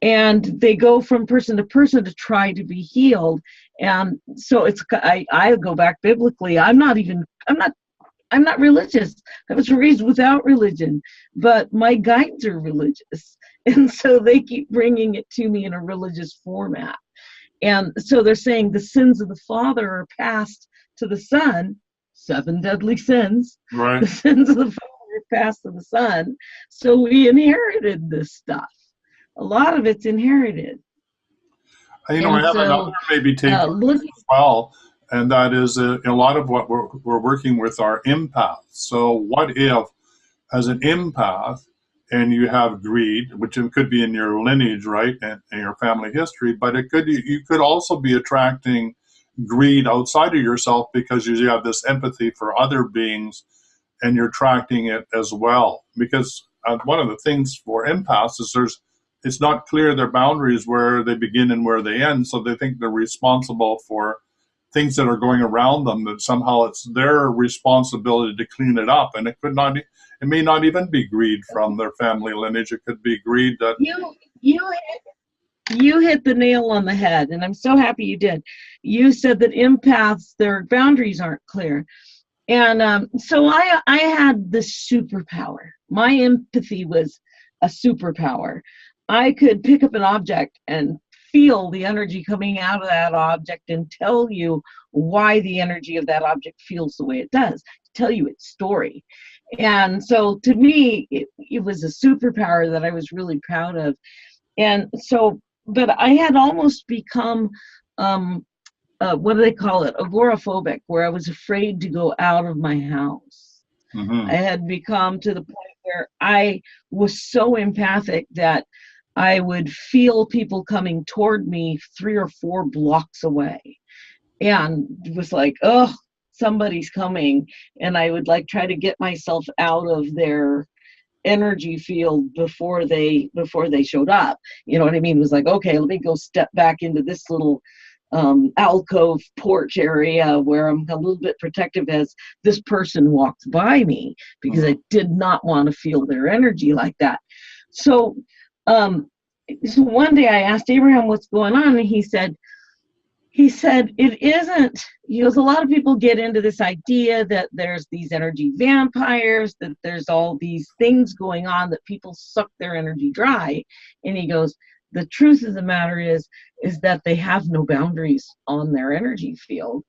and they go from person to person to try to be healed. And so I go back biblically. I'm not religious. I was raised without religion, but my guides are religious. And so they keep bringing it to me in a religious format. And so they're saying the sins of the father are passed to the son, 7 deadly sins. Right. The sins of the father are passed to the son. So we inherited this stuff. A lot of it's inherited. I have another maybe take as well. And that is a lot of what we're working with are empaths. So what if, as an empath, and you have greed, which it could be in your lineage, right, and your family history, but it could, you could also be attracting greed outside of yourself because you have this empathy for other beings, and you're attracting it as well. Because one of the things for empaths is it's not clear their boundaries, where they begin and where they end, so they think they're responsible for things that are going around them, that somehow it's their responsibility to clean it up. And it may not even be greed from their family lineage. It could be greed that you hit the nail on the head, and I'm so happy you did. You said that empaths, their boundaries aren't clear. And so I had this superpower. My empathy was a superpower. I could pick up an object and feel the energy coming out of that object and tell you why the energy of that object feels the way it does, tell you its story. And so to me, it was a superpower that I was really proud of. And so, but I had almost become, what do they call it? Agoraphobic, where I was afraid to go out of my house. Mm-hmm. I had become to the point where I was so empathic that I would feel people coming toward me 3 or 4 blocks away, and it was like, oh, somebody's coming, and I would like try to get myself out of their energy field before they showed up. You know what I mean? It was like, okay, let me go step back into this little alcove porch area where I'm a little bit protective as this person walks by me, because I did not want to feel their energy like that. So one day I asked Abraham what's going on, and he said it isn't. He goes, a lot of people get into this idea that there's these energy vampires, that there's all these things going on, that people suck their energy dry. And he goes, the truth of the matter is that they have no boundaries on their energy field.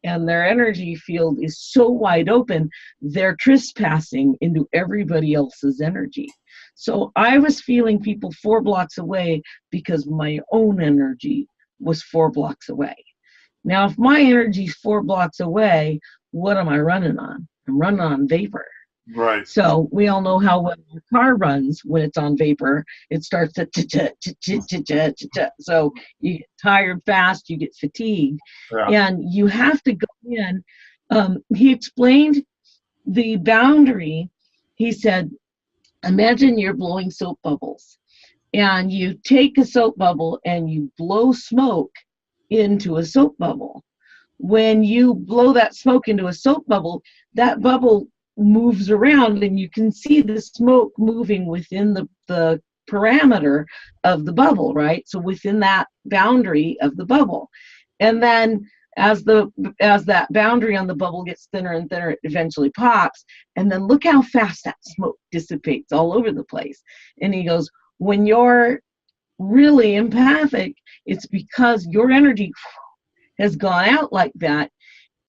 And their energy field is so wide open, they're trespassing into everybody else's energy. So I was feeling people 4 blocks away because my own energy was 4 blocks away. Now, if my energy's 4 blocks away, what am I running on? I'm running on vapor. Right. So we all know how well your car runs when it's on vapor. It starts to so you get tired fast, you get fatigued, and you have to go in. He explained the boundary. He said, imagine you're blowing soap bubbles, and you take a soap bubble and you blow smoke into a soap bubble. When you blow that smoke into a soap bubble, that bubble moves around, and you can see the smoke moving within the parameter of the bubble, right? So within that boundary of the bubble. And then as that boundary on the bubble gets thinner and thinner, it eventually pops. And then look how fast that smoke dissipates all over the place. And he goes, when you're really empathic, it's because your energy has gone out like that,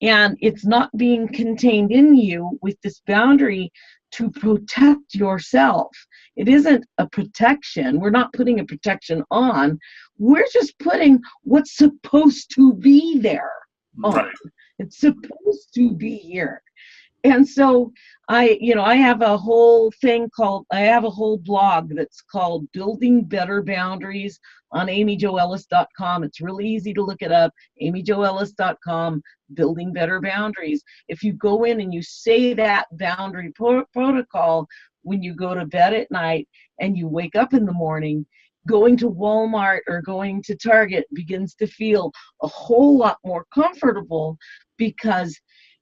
and it's not being contained in you with this boundary to protect yourself. It isn't a protection. We're not putting a protection on. We're just putting what's supposed to be there on. Right. It's supposed to be here. And so I have a whole blog that's called Building Better Boundaries on amyjoellis.com. It's really easy to look it up, amyjoellis.com, Building Better Boundaries. If you go in and you say that boundary protocol when you go to bed at night and you wake up in the morning, going to Walmart or going to Target begins to feel a whole lot more comfortable, because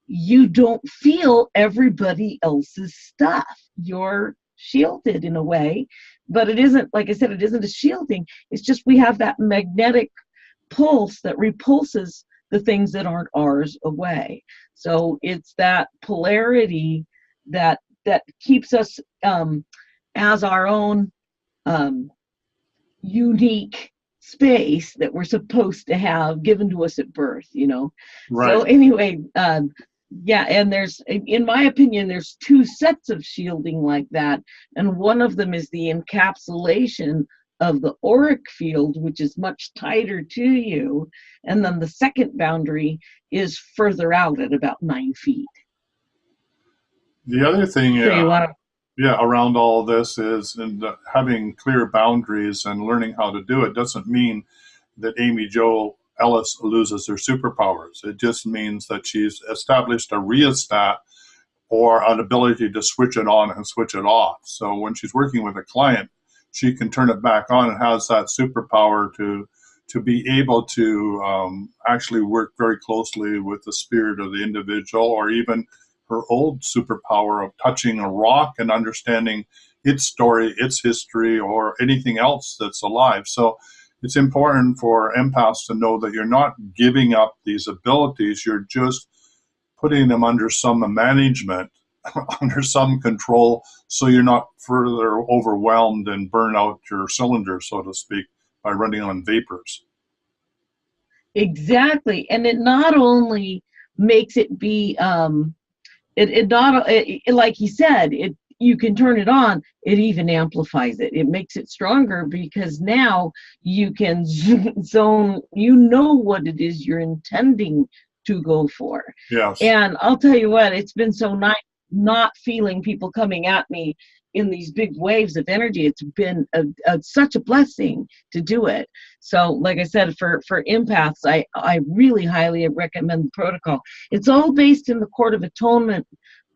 you don't feel everybody else's stuff. You're shielded in a way, but it isn't, like I said, it isn't a shielding. It's just we have that magnetic pulse that repulses the things that aren't ours away. So it's that polarity that keeps us as our own unique space that we're supposed to have given to us at birth, Right. So anyway, and there's, in my opinion, there's 2 sets of shielding like that. And one of them is the encapsulation of the auric field, which is much tighter to you. And then the second boundary is further out at about 9 feet. The other thing, so Yeah, around all of this is, and having clear boundaries and learning how to do it doesn't mean that Amy Jo Ellis loses her superpowers. It just means that she's established a rheostat or an ability to switch it on and switch it off. So when she's working with a client, she can turn it back on and has that superpower to be able to actually work very closely with the spirit of the individual, or even her old superpower of touching a rock and understanding its story, its history, or anything else that's alive. So it's important for empaths to know that you're not giving up these abilities, you're just putting them under some management, under some control, so you're not further overwhelmed and burn out your cylinder, so to speak, by running on vapors. Exactly. And it not only makes it be, like he said, you can turn it on, it even amplifies it. It makes it stronger because now you can zone, you know what it is you're intending to go for. Yes. And I'll tell you what, it's been so nice not feeling people coming at me in these big waves of energy. It's been such a blessing to do it. So like I said, for empaths, I really highly recommend the protocol. It's all based in the Court of Atonement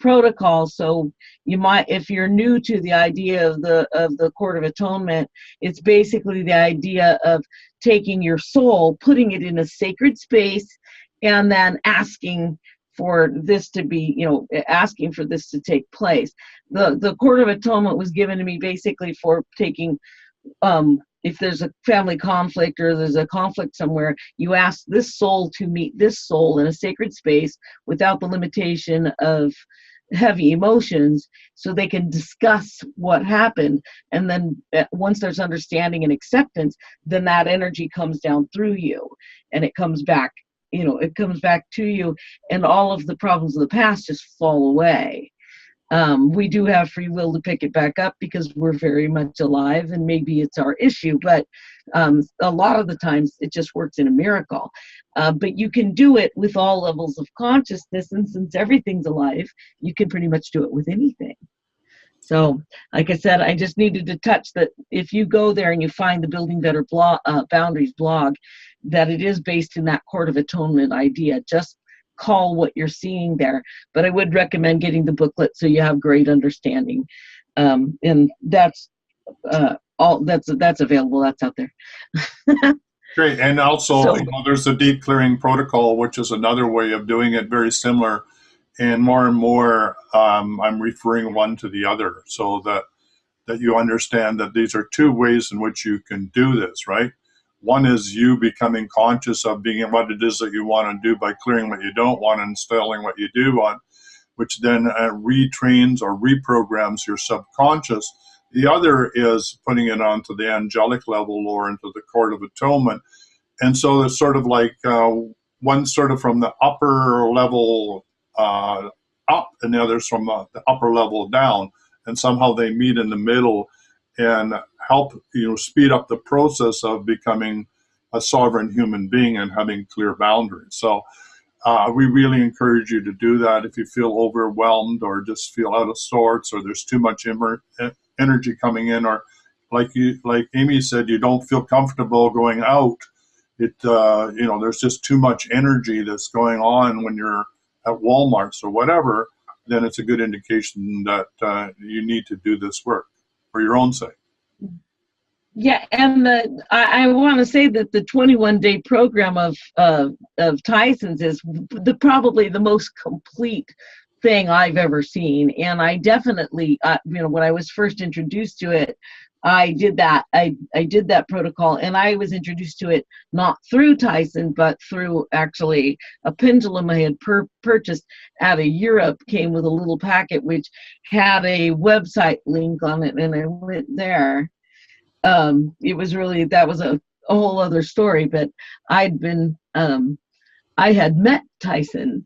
protocol. So you might, if you're new to the idea of the Court of Atonement, it's basically the idea of taking your soul, putting it in a sacred space, and then asking for this to be, asking for this to take place. The Court of Atonement was given to me basically for taking, if there's a family conflict or there's a conflict somewhere, you ask this soul to meet this soul in a sacred space without the limitation of heavy emotions, so they can discuss what happened. And then once there's understanding and acceptance, then that energy comes down through you and it comes back, it comes back to you, and all of the problems of the past just fall away. We do have free will to pick it back up because we're very much alive, and maybe it's our issue, but a lot of the times it just works in a miracle. But you can do it with all levels of consciousness, and since everything's alive, you can pretty much do it with anything. So, like I said, I just needed to touch that if you go there and you find the Building Better Boundaries blog, that it is based in that Court of Atonement idea. Just call what you're seeing there. But I would recommend getting the booklet so you have great understanding. And that's all that's available. That's out there. Great. And also, So, there's the deep clearing protocol, which is another way of doing it, very similar. And more, I'm referring one to the other, so that you understand that these are two ways in which you can do this, right? One is you becoming conscious of being what it is that you want to do by clearing what you don't want and installing what you do want, which then retrains or reprograms your subconscious. The other is putting it onto the angelic level or into the Court of Atonement. And so it's sort of like one sort of from the upper level up and the others from the upper level down. And somehow they meet in the middle and help speed up the process of becoming a sovereign human being and having clear boundaries. So we really encourage you to do that if you feel overwhelmed or just feel out of sorts, or there's too much energy coming in, or like Amy said, you don't feel comfortable going out. There's just too much energy that's going on when you're at Walmart's or whatever. Then it's a good indication that you need to do this work for your own sake. yeah, and I want to say that the 21-day program of Tyhson's is probably the most complete thing I've ever seen. And I definitely, when I was first introduced to it, I did that. I did that protocol, and I was introduced to it not through Tyhson, but through actually a pendulum I had purchased out of Europe. Came with a little packet which had a website link on it, and I went there. It was really, that was a whole other story. But I had met Tyhson,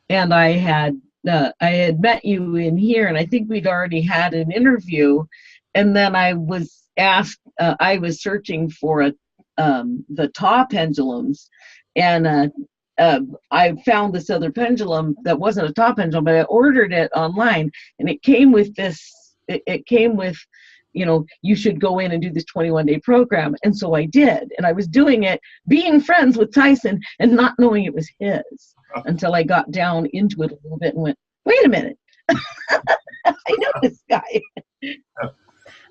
and I had met you in here, and I think we'd already had an interview. And then I was asked, I was searching for the taw pendulums, and I found this other pendulum that wasn't a taw pendulum, but I ordered it online, and it came with this it came with, you should go in and do this 21-day program. And so I did. And I was doing it, being friends with Tyhson and not knowing it was his until I got down into it a little bit and went, wait a minute. I know this guy.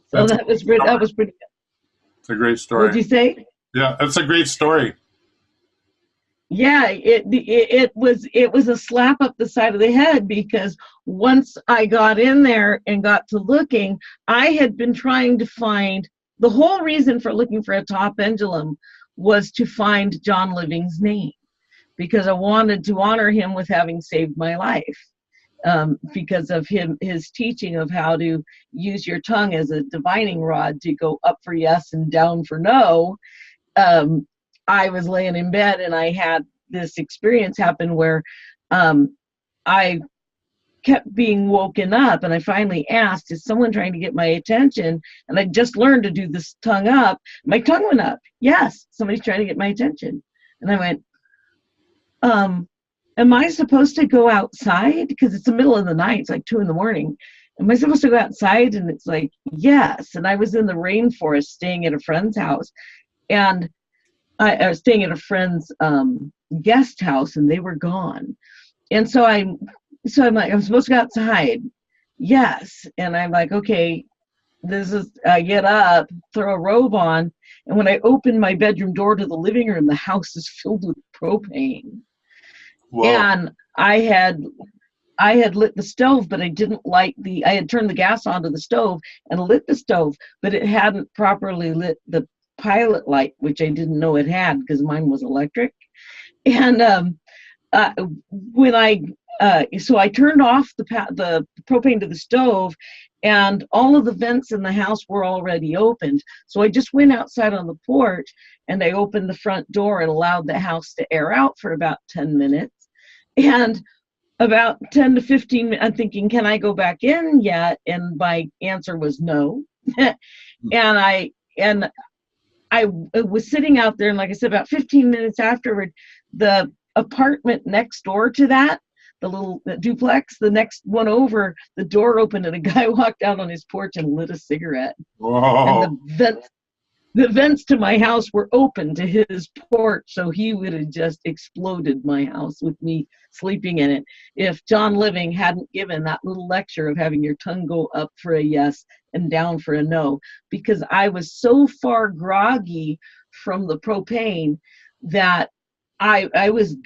So that was pretty good. It's a great story. What did you say? Yeah, it's a great story. Yeah, it was a slap up the side of the head, because once I got in there and got to looking, I had been trying to find, the whole reason for looking for a top pendulum was to find John Living's name, because I wanted to honor him with having saved my life, because of his teaching of how to use your tongue as a divining rod to go up for yes and down for no. I was laying in bed and I had this experience happen where I kept being woken up, and I finally asked, is someone trying to get my attention? And I just learned to do this tongue up. My tongue went up. Yes, somebody's trying to get my attention. And I went, am I supposed to go outside? Because it's the middle of the night. It's like 2 a.m. Am I supposed to go outside? And it's like, yes. And I was in the rainforest staying at a friend's house. And I was staying at a friend's guest house, and they were gone. And so I'm like, I'm supposed to go outside. Yes. And I'm like, okay, I get up, throw a robe on. And when I open my bedroom door to the living room, the house is filled with propane. Whoa. And I had lit the stove, but I didn't light I had turned the gas onto the stove and lit the stove, but it hadn't properly lit the pilot light, which I didn't know it had because mine was electric. And so I turned off the propane to the stove, and all of the vents in the house were already opened. So I just went outside on the porch and I opened the front door and allowed the house to air out for about 10 minutes. And about 10 to 15 minutes, I'm thinking, can I go back in yet? And my answer was no. And I was sitting out there, and like I said, about 15 minutes afterward, the apartment next door to that, the duplex, the next one over, the door opened and a guy walked out on his porch and lit a cigarette. Whoa. And the vents to my house were open to his porch, so he would have just exploded my house with me sleeping in it if John Living hadn't given that little lecture of having your tongue go up for a yes and down for a no, because I was so far groggy from the propane that I was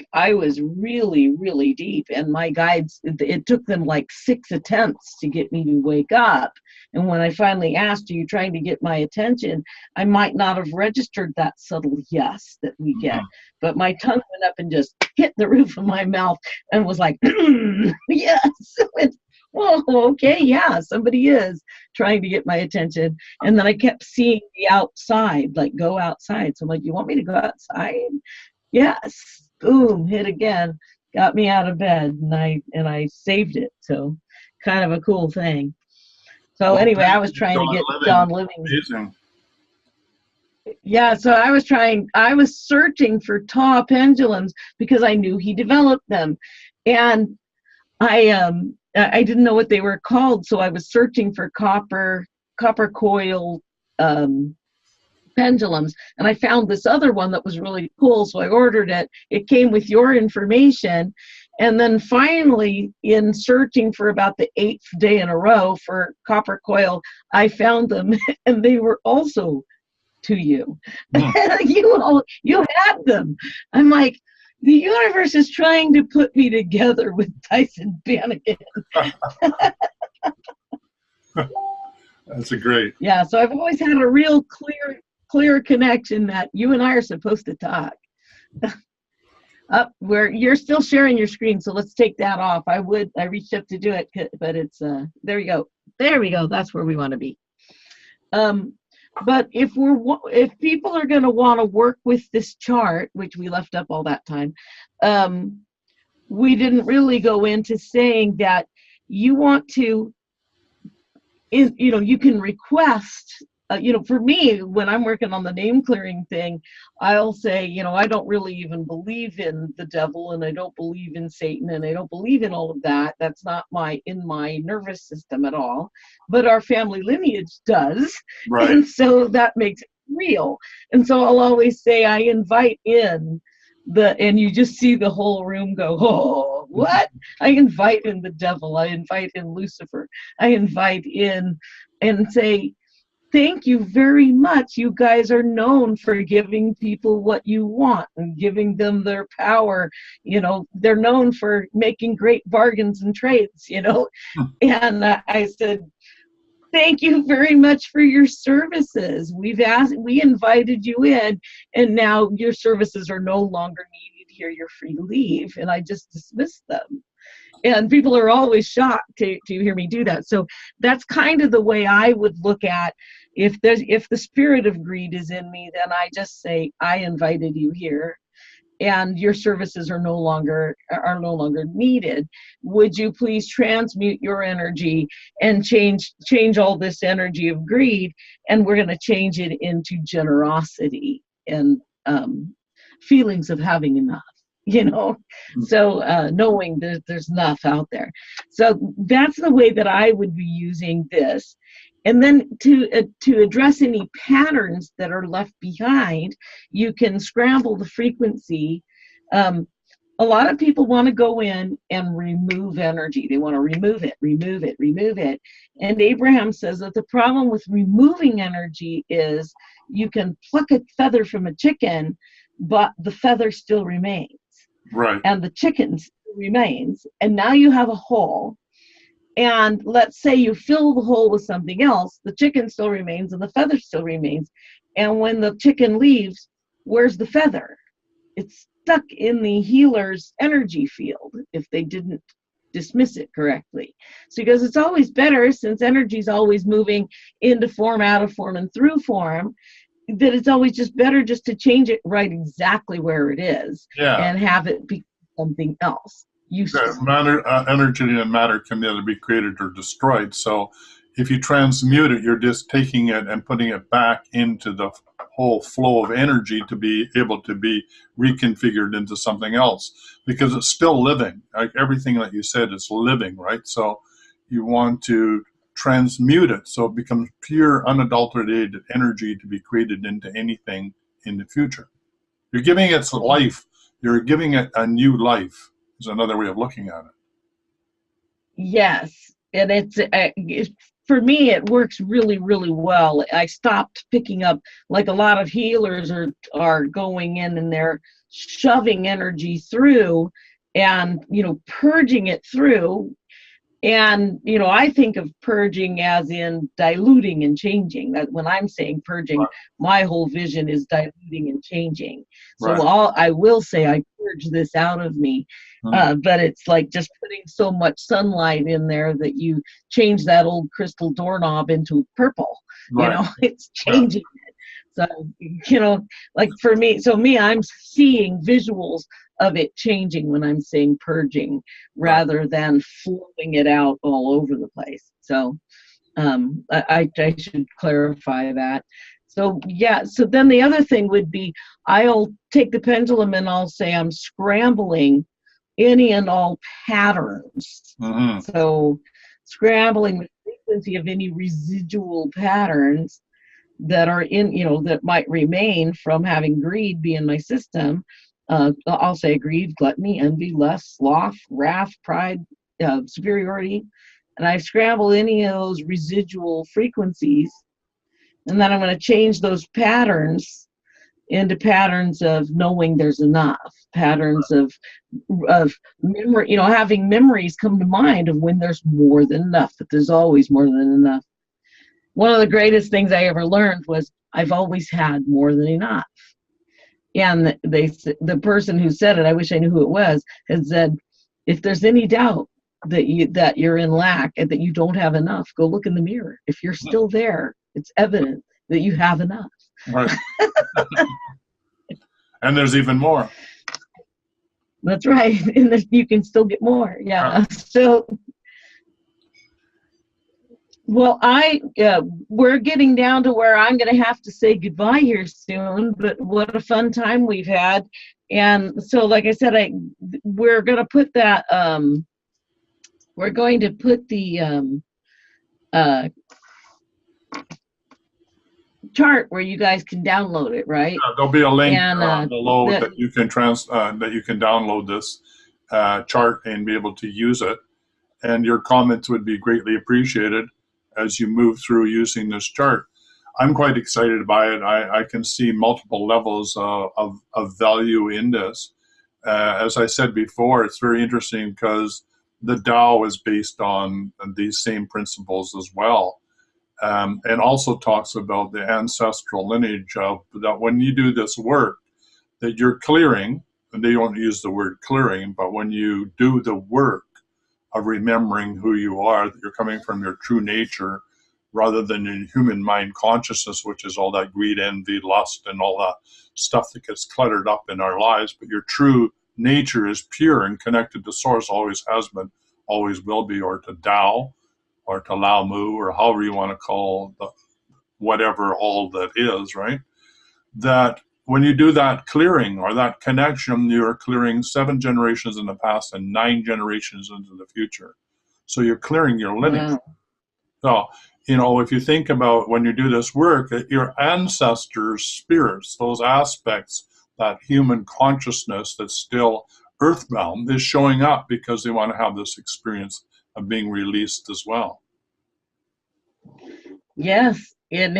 really, really deep, and my guides, it took them like 6 attempts to get me to wake up. And when I finally asked, are you trying to get my attention? I might not have registered that subtle yes that we get, but my tongue went up and just hit the roof of my mouth and was like, yes. Whoa, okay, yeah, somebody is trying to get my attention. And then I kept seeing the outside, like go outside. So I'm like, you want me to go outside? Yes. Boom, hit again, got me out of bed, and I saved it. So kind of a cool thing. So anyway, I was trying to get John Living. Amazing. Yeah, so I was searching for taw pendulums because I knew he developed them. And I didn't know what they were called, so I was searching for copper coil pendulums, and I found this other one that was really cool, so I ordered it. It came with your information, and then finally, in searching for about the 8th day in a row for copper coil, I found them, and they were also to you. You had them. I'm like, the universe is trying to put me together with Tyhson Banighen. That's a great. Yeah, so I've always had a real clear connection that you and I are supposed to talk. Where you're still sharing your screen, so let's take that off. I reached up to do it, but it's there you go. There we go. That's where we want to be. But if people are going to want to work with this chart, which we left up all that time, we didn't really go into saying that you want to, you can request for me, when I'm working on the name clearing thing, I'll say, I don't really even believe in the devil, and I don't believe in Satan, and I don't believe in all of that. That's not in my nervous system at all. But our family lineage does. Right. And so that makes it real. And so I'll always say, I invite in and you just see the whole room go, oh, what? I invite in the devil. I invite in Lucifer. I invite in and say, thank you very much. You guys are known for giving people what you want and giving them their power. They're known for making great bargains and trades, And I said, thank you very much for your services. We invited you in, and now your services are no longer needed here. You're free to leave. And I just dismissed them. And people are always shocked to hear me do that. So that's kind of the way I would look at, if the spirit of greed is in me, then I just say, I invited you here, and your services are no longer needed. Would you please transmute your energy and change all this energy of greed, and we're going to change it into generosity and feelings of having enough. So knowing there's enough out there. So that's the way that I would be using this. And then to address any patterns that are left behind, you can scramble the frequency. A lot of people want to go in and remove energy. They want to remove it. And Abraham says that the problem with removing energy is you can pluck a feather from a chicken, but the feather still remains. Right. And the chicken still remains. And now you have a hole. And let's say you fill the hole with something else, the chicken still remains and the feather still remains. And when the chicken leaves, where's the feather? It's stuck in the healer's energy field if they didn't dismiss it correctly. So because it's always better, since energy is always moving into form, out of form, and through form, that it's always just better just to change it right exactly where it is. Yeah. And have it be something else. Energy and matter can either be created or destroyed. So if you transmute it, you're just taking it and putting it back into the whole flow of energy to be able to be reconfigured into something else, because it's still living. Like everything that you said is living, right? So you want to transmute it so it becomes pure, unadulterated energy to be created into anything in the future. You're giving it life. You're giving it a new life. Is another way of looking at it. Yes, and it's for me, it works really, really well. I stopped picking up, like a lot of healers are going in and they're shoving energy through and, purging it through. And, I think of purging as in diluting and changing. That when I'm saying purging, right, my whole vision is diluting and changing. So right, I will say I purge this out of me. But it's like just putting so much sunlight in there that you change that old crystal doorknob into purple. Right. It's changing it. So, like for me, I'm seeing visuals of it changing when I'm saying purging rather than flowing it out all over the place. So I should clarify that. So yeah, so then the other thing would be, I'll take the pendulum and I'll say I'm scrambling any and all patterns. Mm-hmm. So scrambling the frequency of any residual patterns that are in, that might remain from having greed be in my system. I'll say greed, gluttony, envy, lust, sloth, wrath, pride, superiority. And I scramble any of those residual frequencies. And then I'm going to change those patterns into patterns of knowing there's enough, patterns of memory, having memories come to mind of when there's more than enough, that there's always more than enough. One of the greatest things I ever learned was I've always had more than enough. And the person who said it, I wish I knew who it was, had said, if there's any doubt that you're in lack and that you don't have enough, go look in the mirror. If you're still there, it's evident that you have enough. Right. And there's even more. That's right. And you can still get more. Yeah. Well, we're getting down to where I'm going to have to say goodbye here soon, but what a fun time we've had. And so, like I said, we're going to put that, we're going to put the chart where you guys can download it, right? Yeah, there'll be a link below that that you can that you can download this chart and be able to use it. And your comments would be greatly appreciated as you move through using this chart. I'm quite excited by it. I can see multiple levels of value in this. As I said before, it's very interesting because the Dao is based on these same principles as well. And also talks about the ancestral lineage of that when you do this work, that you're clearing, and they don't use the word clearing, but when you do the work of remembering who you are, that you're coming from your true nature rather than in human mind consciousness, which is all that greed, envy, lust, and all that stuff that gets cluttered up in our lives. But your true nature is pure and connected to source, always has been, always will be, or to Dao, or to Lao Mu, or however you want to call the whatever all that is, right? That when you do that clearing or that connection, you're clearing 7 generations in the past and 9 generations into the future. So you're clearing your lineage. So, you know, if you think about when you do this work, your ancestors' spirits, those aspects, that human consciousness that's still earthbound is showing up because they want to have this experience of being released as well. Yes, and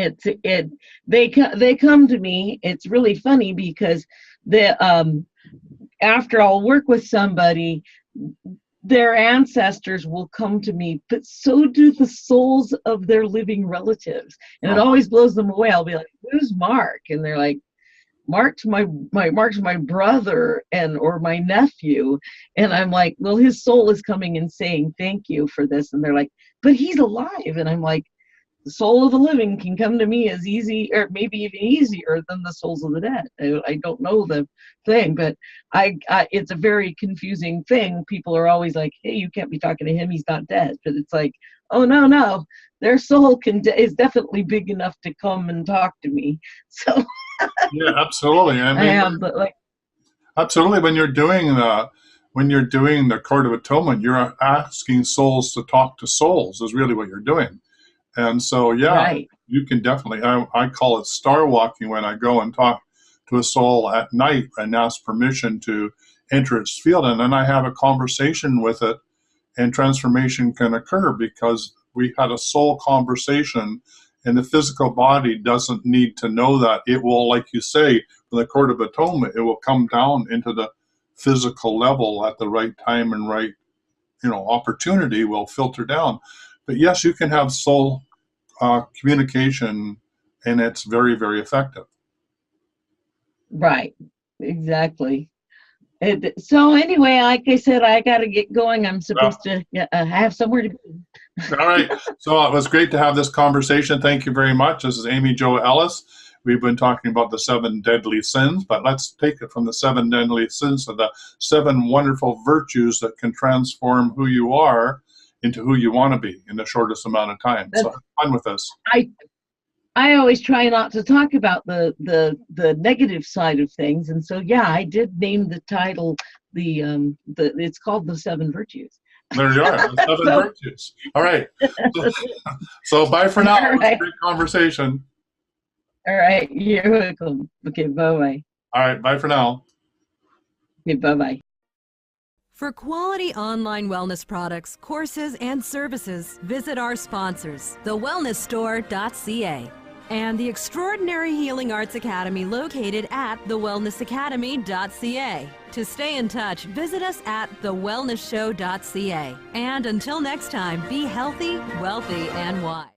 they come to me. It's really funny because after I'll work with somebody, their ancestors will come to me, but so do the souls of their living relatives, and it always blows them away. I'll be like, "Who's Mark?" And they're like, Mark's my brother or my nephew. And I'm like, well, his soul is coming and saying thank you for this. And they're like, but he's alive. And I'm like, the soul of the living can come to me as easy, or maybe even easier than the souls of the dead. I don't know the thing, but it's a very confusing thing. People are always like, hey, you can't be talking to him, he's not dead. But it's like, oh, no, their soul is definitely big enough to come and talk to me. So yeah, absolutely. I mean, absolutely. When you're doing the Court of Atonement, you're asking souls to talk to souls is really what you're doing. And so, yeah, right. You can definitely, I call it star walking when I go and talk to a soul at night and ask permission to enter its field. And then I have a conversation with it, and transformation can occur because we had a soul conversation, and the physical body doesn't need to know that. It will, like you say, from the Court of Atonement, it will come down into the physical level at the right time and right, opportunity will filter down. But yes, you can have soul communication, and it's very, very effective. Right, exactly. So anyway, like I said, I got to get going. I'm supposed to have somewhere to be. All right. So it was great to have this conversation. Thank you very much. This is Amy Jo Ellis. We've been talking about the 7 deadly sins, but let's take it from the 7 deadly sins to the 7 wonderful virtues that can transform who you are into who you want to be in the shortest amount of time. So have fun with this. I always try not to talk about the negative side of things, and so yeah, I did name the title it's called the 7 virtues. There you are, the 7 virtues. All right. So bye for now. Right. It was a great conversation. All right, you're welcome. Okay, bye-bye. All right, bye for now. Okay, bye-bye. For quality online wellness products, courses, and services, visit our sponsors, thewellnessstore.ca and the Extraordinary Healing Arts Academy located at thewellnessacademy.ca. To stay in touch, visit us at thewellnessshow.ca. And until next time, be healthy, wealthy, and wise.